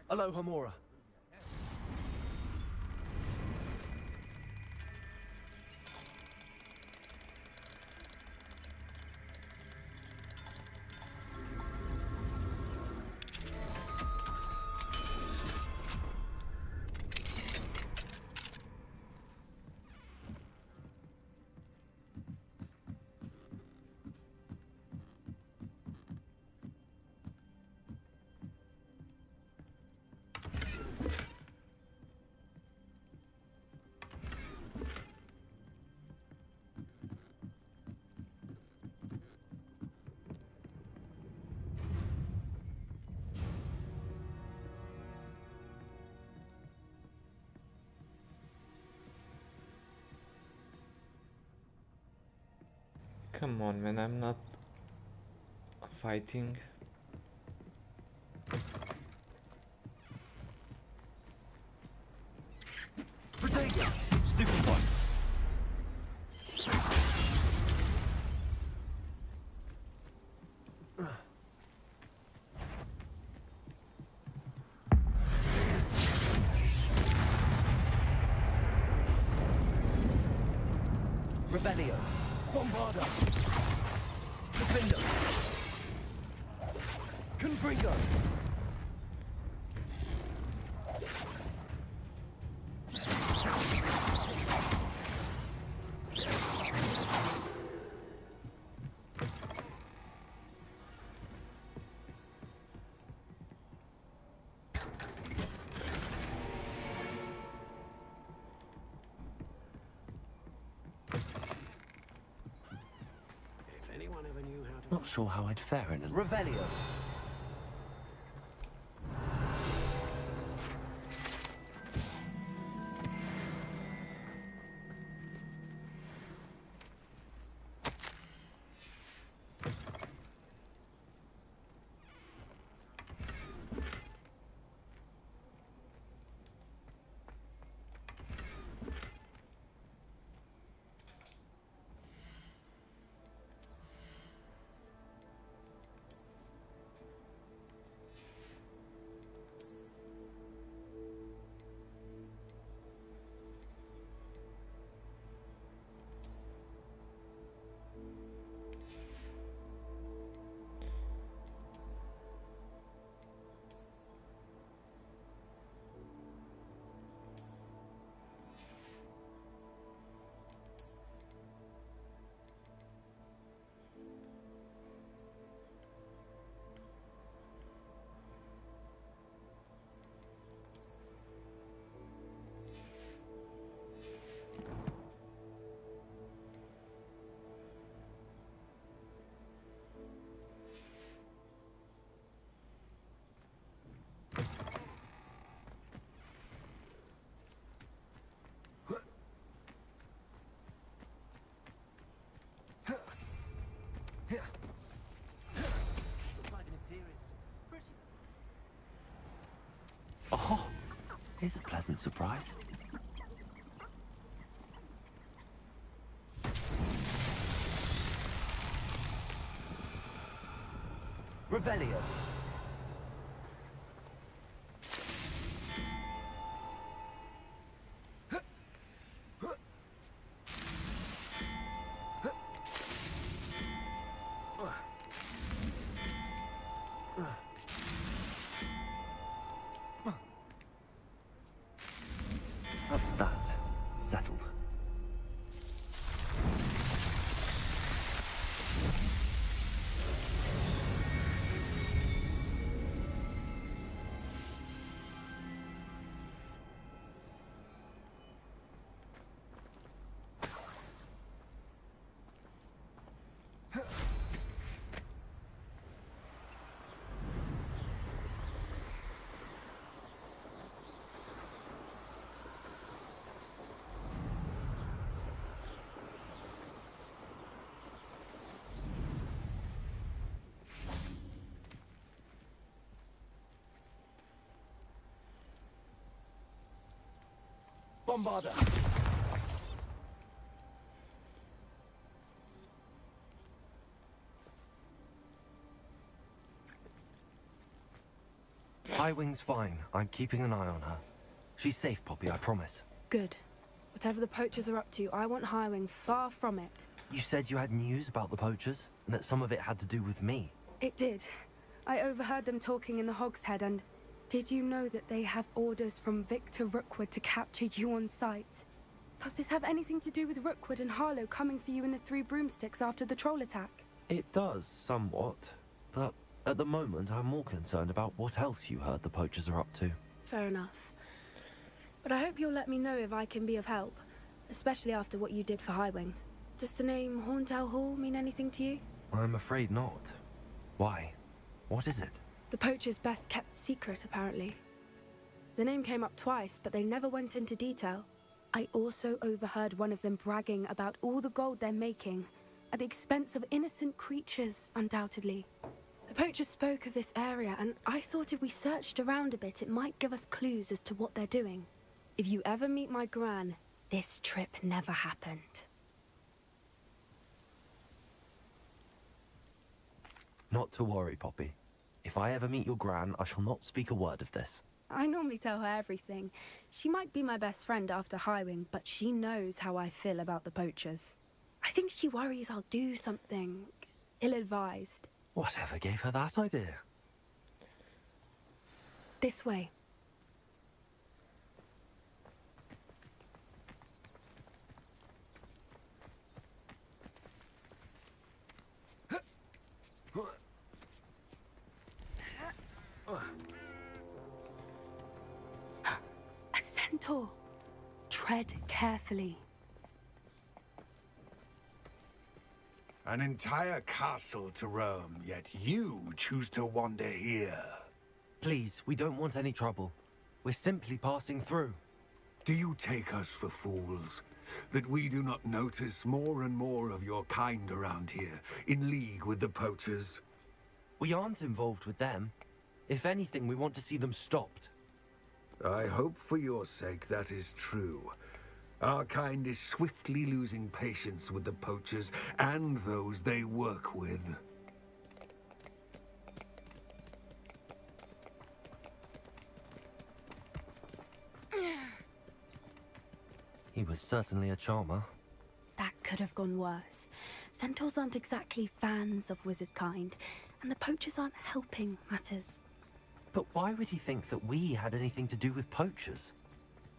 Aloha Mora. Come on, man, I'm not fighting. Protect ya, stupid one. Revelio. Bombarda. Defender. Confringo. Not sure how I'd fare in a Revelio. Oh, here's a pleasant surprise. Revelio. That's that. Settled. Bombarda. Highwing's fine. I'm keeping an eye on her. She's safe, Poppy, I promise. Good. Whatever the poachers are up to, I want Highwing far from it. You said you had news about the poachers, and that some of it had to do with me. It did. I overheard them talking in the Hogshead, and did you know that they have orders from Victor Rookwood to capture you on sight? Does this have anything to do with Rookwood and Harlow coming for you in the Three Broomsticks after the troll attack? It does, somewhat. But at the moment, I'm more concerned about what else you heard the poachers are up to. Fair enough. But I hope you'll let me know if I can be of help, especially after what you did for Highwing. Does the name Horntail Hall mean anything to you? I'm afraid not. Why? What is it? The poachers' best kept secret, apparently. The name came up twice, but they never went into detail. I also overheard one of them bragging about all the gold they're making, at the expense of innocent creatures, undoubtedly. The poachers spoke of this area, and I thought if we searched around a bit, it might give us clues as to what they're doing. If you ever meet my gran, this trip never happened. Not to worry, Poppy. If I ever meet your gran, I shall not speak a word of this. I normally tell her everything. She might be my best friend after Highwing, but she knows how I feel about the poachers. I think she worries I'll do something ill-advised. Whatever gave her that idea? This way. A centaur. Tread carefully. An entire castle to roam, yet you choose to wander here. Please, we don't want any trouble. We're simply passing through. Do you take us for fools? That we do not notice more and more of your kind around here, in league with the poachers? We aren't involved with them. If anything, we want to see them stopped. I hope for your sake that is true. Our kind is swiftly losing patience with the poachers and those they work with. He was certainly a charmer. That could have gone worse. Centaurs aren't exactly fans of wizard kind, and the poachers aren't helping matters. But why would he think that we had anything to do with poachers?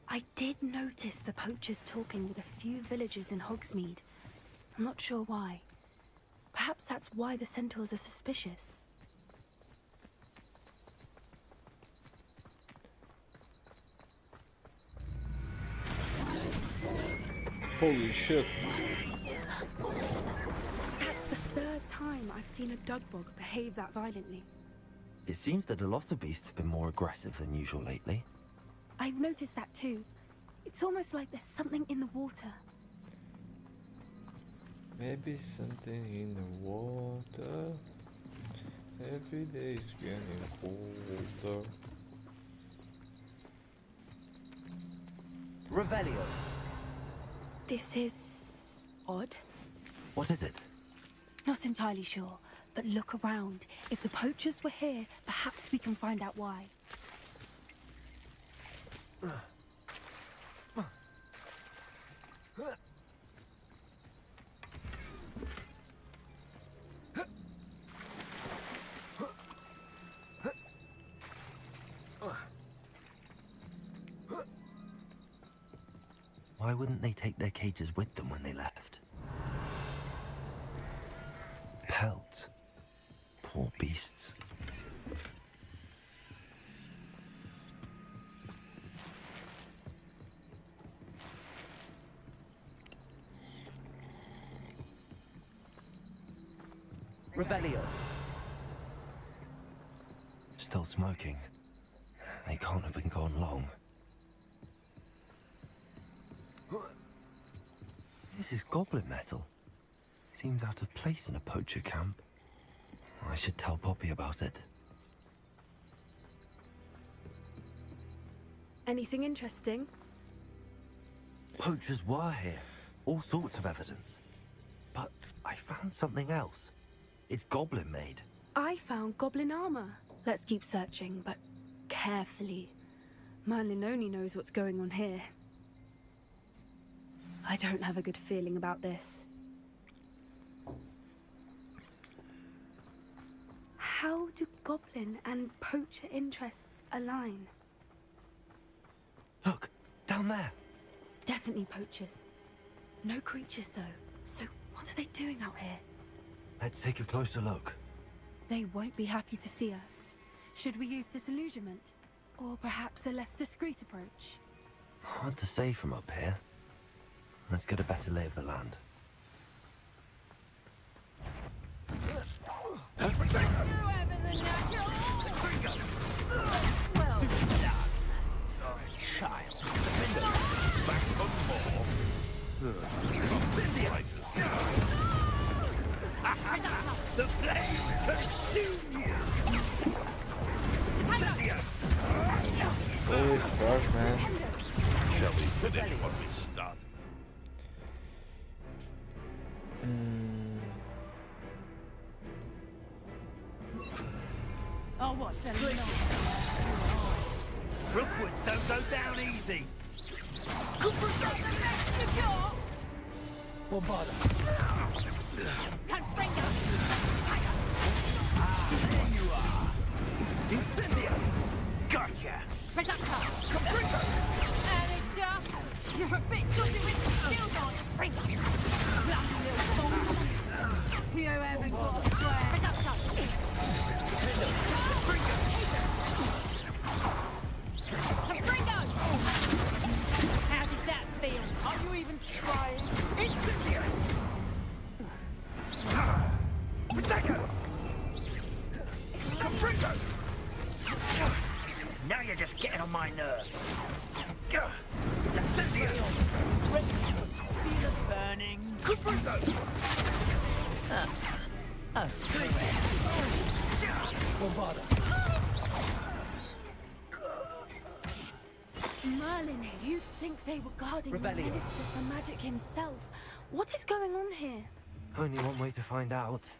I did notice the poachers talking with a few villagers in Hogsmeade. I'm not sure why. Perhaps that's why the centaurs are suspicious. Holy shit. That's the third time I've seen a Dugbog behave that violently. It seems that a lot of beasts have been more aggressive than usual lately. I've noticed that too. It's almost like there's something in the water. Maybe something in the water. Every day is getting colder. Revelio. This is odd. What is it? Not entirely sure, but look around. If the poachers were here, perhaps we can find out why. Why wouldn't they take their cages with them when they left? Pelts. Poor beasts. Revelio. Still smoking. They can't have been gone long. This is goblin metal. Seems out of place in a poacher camp. I should tell Poppy about it. Anything interesting? Poachers were here. All sorts of evidence. But I found something else. It's goblin made. I found goblin armor. Let's keep searching, but carefully. Merlin only knows what's going on here. I don't have a good feeling about this. How do goblin and poacher interests align? Look, down there. Definitely poachers. No creatures, though. So what are they doing out here? Let's take a closer look. They won't be happy to see us. Should we use disillusionment? Or perhaps a less discreet approach? Hard to say from up here. Let's get a better lay of the land. Well done, child. Back for more. The flames consume you! Incendio! Holy fuck, man. Shall we finish what we started? I'll watch them. Rookwoods don't go down easy. Well, bother. There you are. Incendio! Gotcha! You're a bit dodgy with the shield on. Bring up. Bloody little fools. You haven't got a swear. How does that feel? Are you even trying? Incendio! Potato! Capriccio! Now you're just getting on my nerves. Incendio! Feel it burning. Capriccio! Oh, well, bother. Merlin, you'd think they were guarding the Revelio. Minister for Magic himself. What is going on here? Only one way to find out.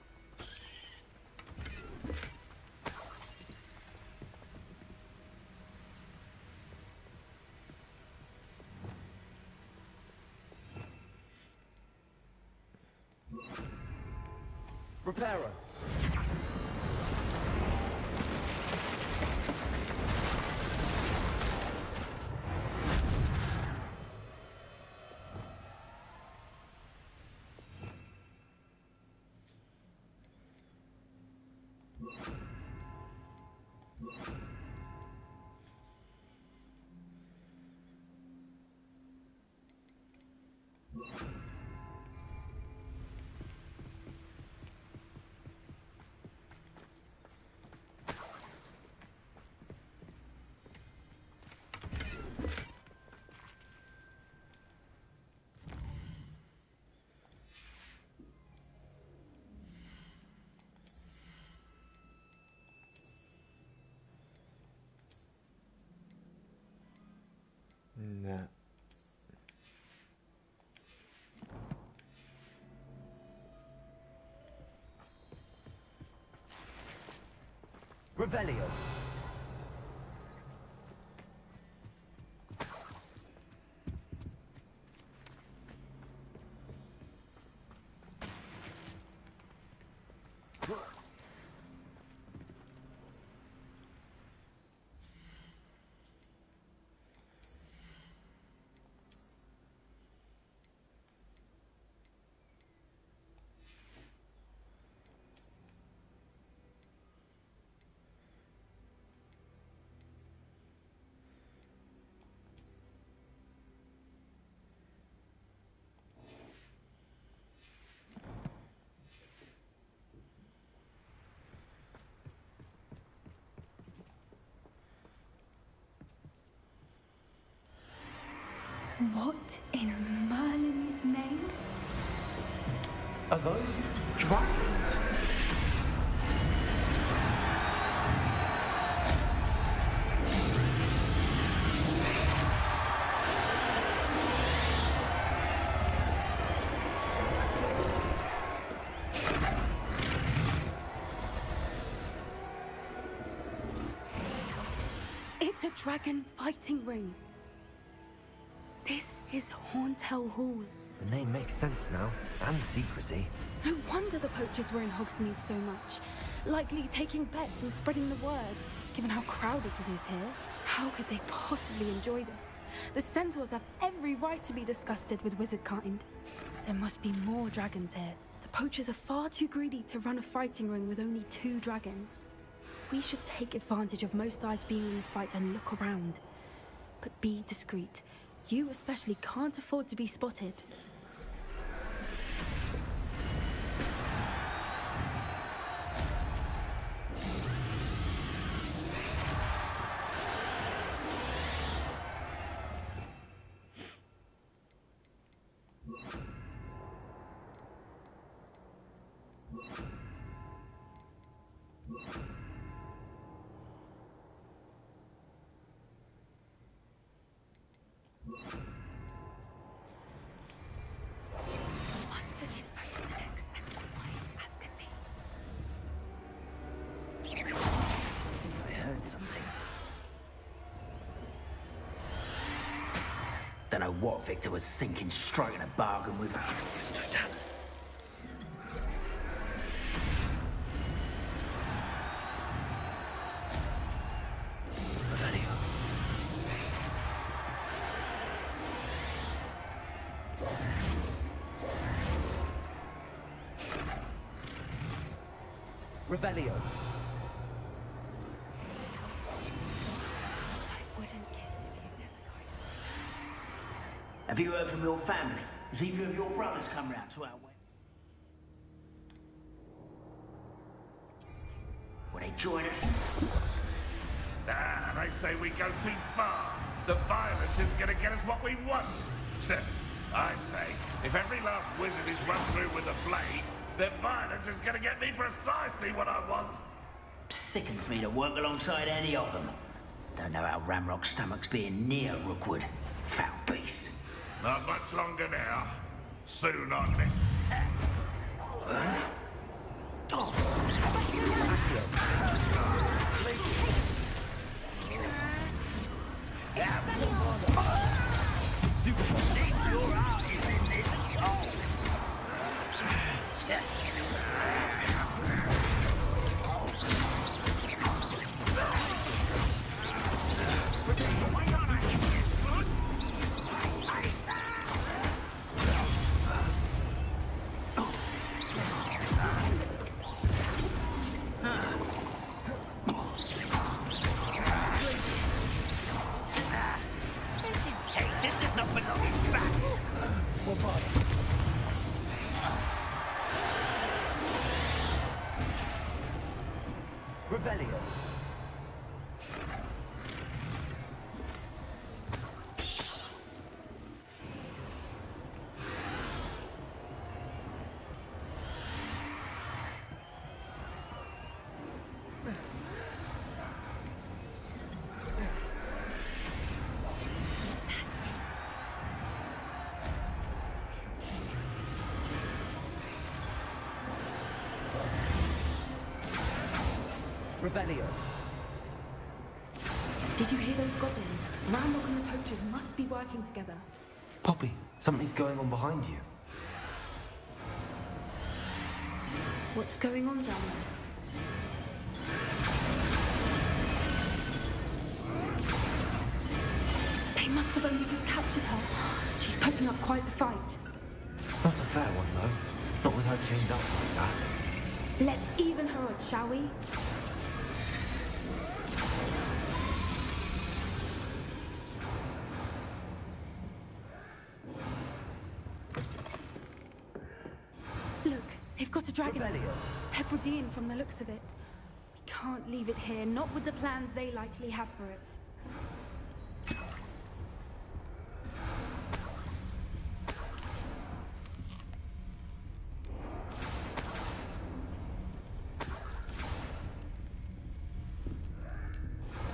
Reparo. Nah. Revelio. What in Merlin's name? Are those dragons? a dragon fighting ring. This is Horntail Hall. The name makes sense now, and the secrecy. No wonder the poachers were in Hogsmeade so much. Likely taking bets and spreading the word, given how crowded it is here. How could they possibly enjoy this? The centaurs have every right to be disgusted with wizard kind. There must be more dragons here. The poachers are far too greedy to run a fighting ring with only 2 dragons. We should take advantage of most eyes being in the fight and look around. But be discreet. You especially can't afford to be spotted. Don't know what Victor was thinking, striking a bargain with Mr. Dallas. Revelio. Have you heard from your family? Has either of your brothers come round to our wedding? Will they join us? Ah, they say we go too far. The violence is gonna get us what we want. I say, if every last wizard is run through with a blade, then violence is gonna get me precisely what I want. Sickens me to work alongside any of them. Don't know how Ramrock's stomach's being near Rookwood. Foul beast. Not much longer now. Soon on it. Revelio. Revelio. Did you hear those goblins? Ramrock and the poachers must be working together. Poppy, something's going on behind you. What's going on down there? They must have only just captured her. She's putting up quite the fight. Not a fair one, though. Not with her chained up like that. Let's even her odds, shall we? Look, they've got a dragon. Hebridean from the looks of it. We can't leave it here, not with the plans they likely have for it.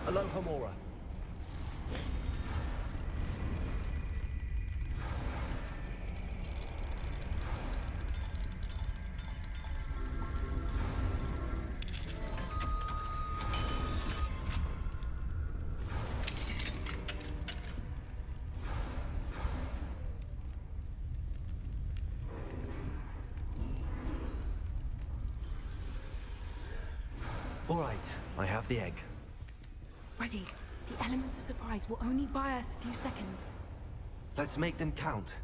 Aloha Mora. right. I have the egg. Ready. The elements of surprise will only buy us a few seconds. Let's make them count.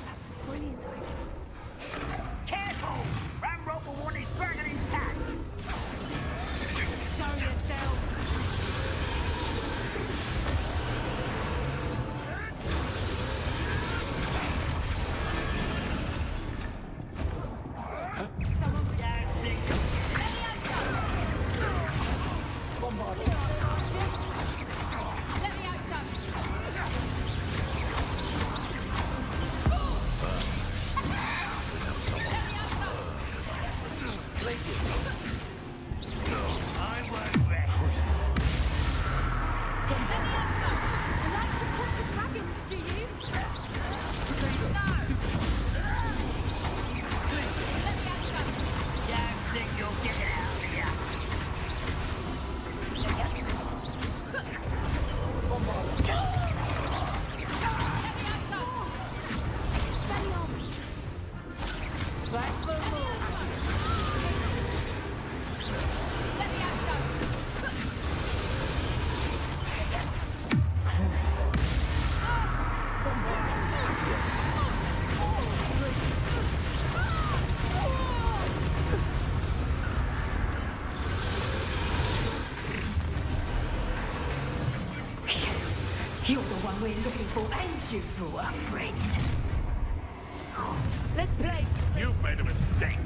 That's a brilliant idea. Careful! Ramrock will want his dragon intact! Show yourself! You're the one we're looking for, and you brought a friend. Let's play. You've made a mistake.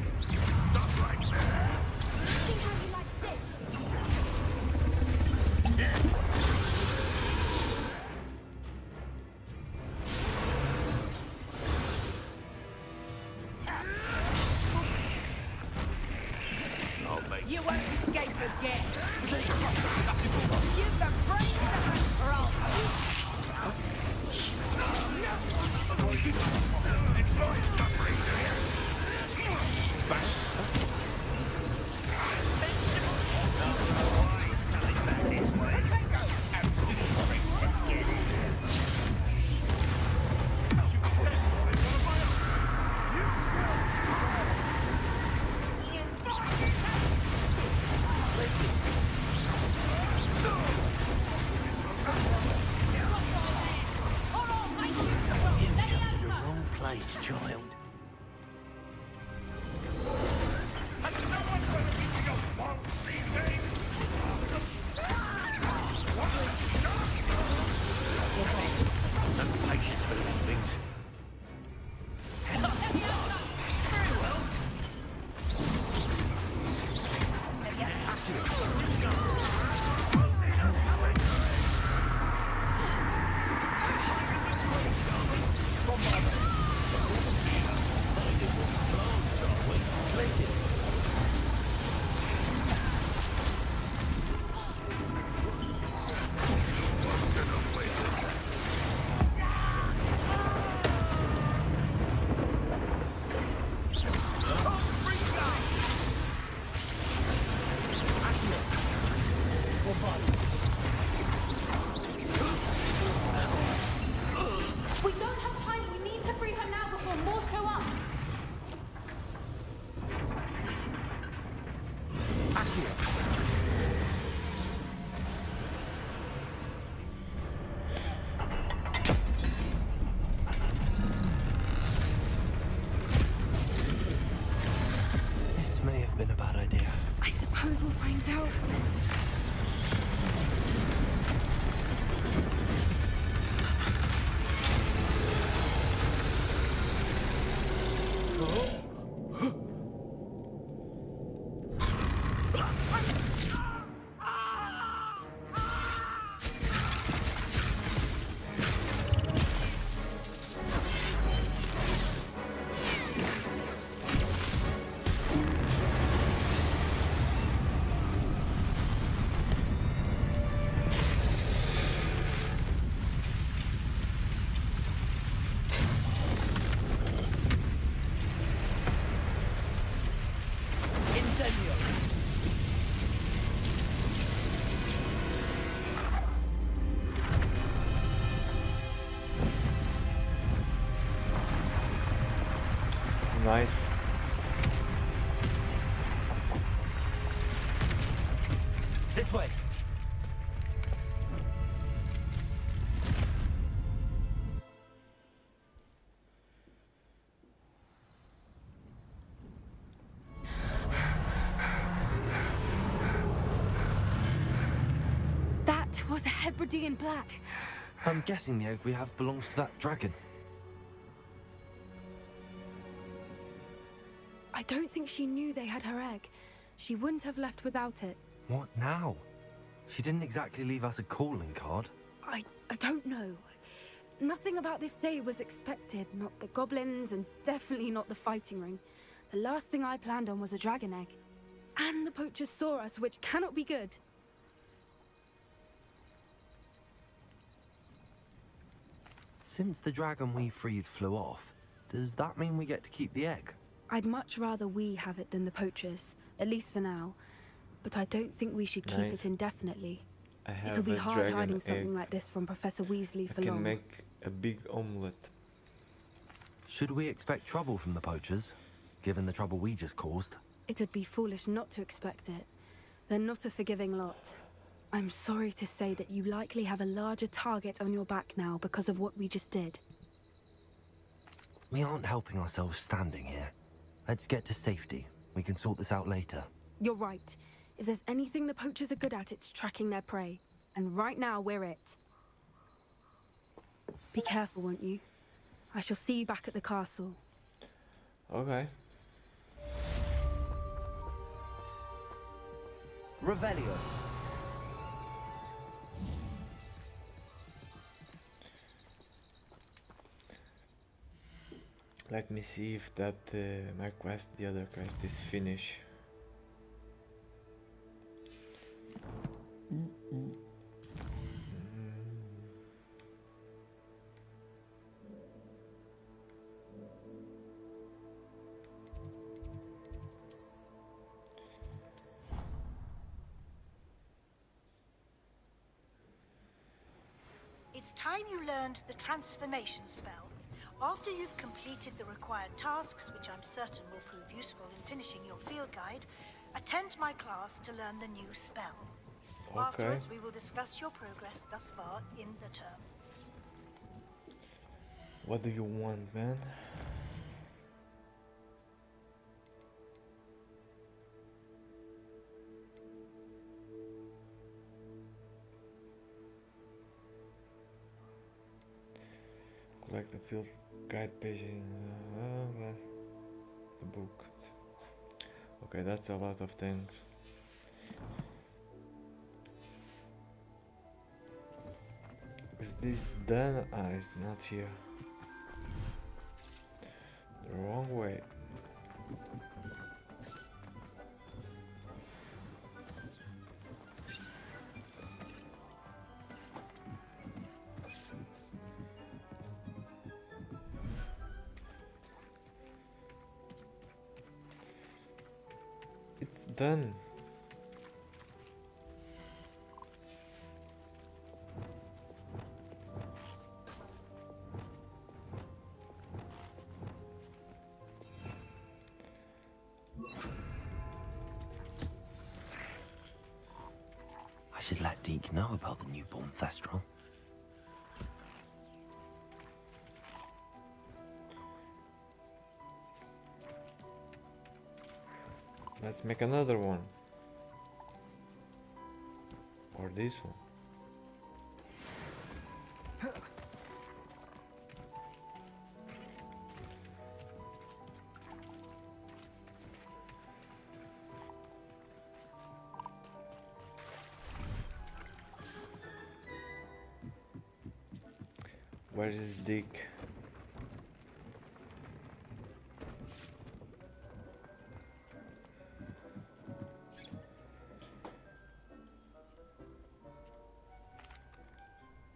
Stop right there. Think how you like this? You won't escape again. You've the brains of a troll. Enjoy suffering. Child. Patience with these things. Nice. This way. That was a Hebridean black. I'm guessing the egg we have belongs to that dragon. I don't think she knew they had her egg. She wouldn't have left without it. What now? She didn't exactly leave us a calling card. I don't know. Nothing about this day was expected. Not the goblins, and definitely not the fighting ring. The last thing I planned on was a dragon egg. And the poachers saw us, which cannot be good. Since the dragon we freed flew off, does that mean we get to keep the egg? I'd much rather we have it than the poachers, at least for now. But I don't think we should keep it indefinitely. I have It'll be a hard dragon hiding something egg. like this from Professor Weasley for I can long. make a big omelette. Should we expect trouble from the poachers, given the trouble we just caused? It would be foolish not to expect it. They're not a forgiving lot. I'm sorry to say that you likely have a larger target on your back now because of what we just did. We aren't helping ourselves standing here. Let's get to safety. We can sort this out later. You're right. If there's anything the poachers are good at, it's tracking their prey. And right now, we're it. Be careful, won't you? I shall see you back at the castle. Okay. Revelio. Let me see if that my quest, the other quest, is finished. It's time you learned the transformation spell. After you've completed the required tasks, which I'm certain will prove useful in finishing your field guide, attend my class to learn the new spell. Okay. Afterwards, we will discuss your progress thus far in the term. What do you want, man? Collect the field guide page in the book. Okay, that's a lot of things. Is this done? Ah, it's not here. The wrong way. It's done. I should let Deke know about the newborn Thestral. Let's make another one. Or this one. Where is Dick?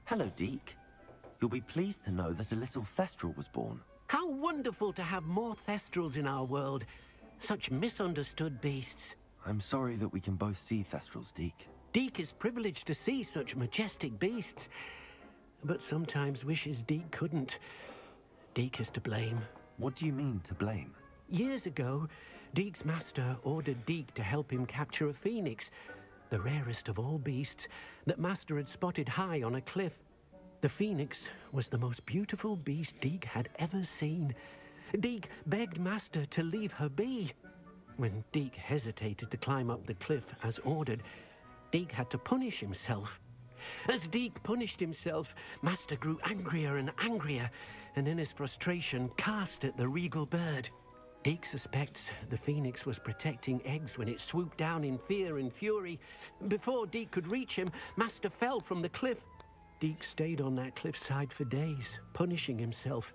Hello, Deke. You'll be pleased to know that a little Thestral was born. How wonderful to have more Thestrals in our world. Such misunderstood beasts. I'm sorry that we can both see Thestrals, Deke. Deke is privileged to see such majestic beasts, but sometimes wishes Deke couldn't. Deke is to blame. What do you mean, to blame? Years ago, Deek's master ordered Deek to help him capture a phoenix, the rarest of all beasts that Master had spotted high on a cliff. The phoenix was the most beautiful beast Deek had ever seen. Deek begged Master to leave her be. When Deek hesitated to climb up the cliff as ordered, Deek had to punish himself. As Deek punished himself, Master grew angrier and angrier, and in his frustration cast at the regal bird. Deek suspects the phoenix was protecting eggs when it swooped down in fear and fury. Before Deek could reach him, Master fell from the cliff. Deek stayed on that cliffside for days, punishing himself,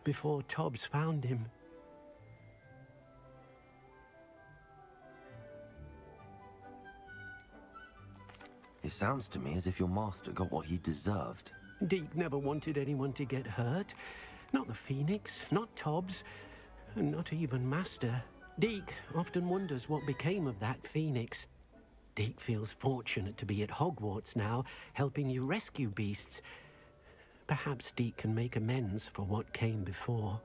before Tobbs found him. It sounds to me as if your master got what he deserved. Deek never wanted anyone to get hurt. Not the phoenix, not Tobbs, and not even Master. Deek often wonders what became of that phoenix. Deek feels fortunate to be at Hogwarts now, helping you rescue beasts. Perhaps Deek can make amends for what came before.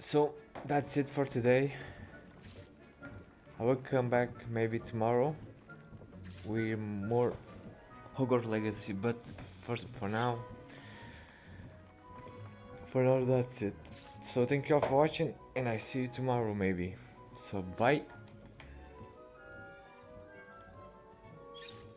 So that's it for today. I will come back maybe tomorrow with more Hogwarts Legacy, but for now that's it. So thank you all for watching, and I see you tomorrow maybe. So bye.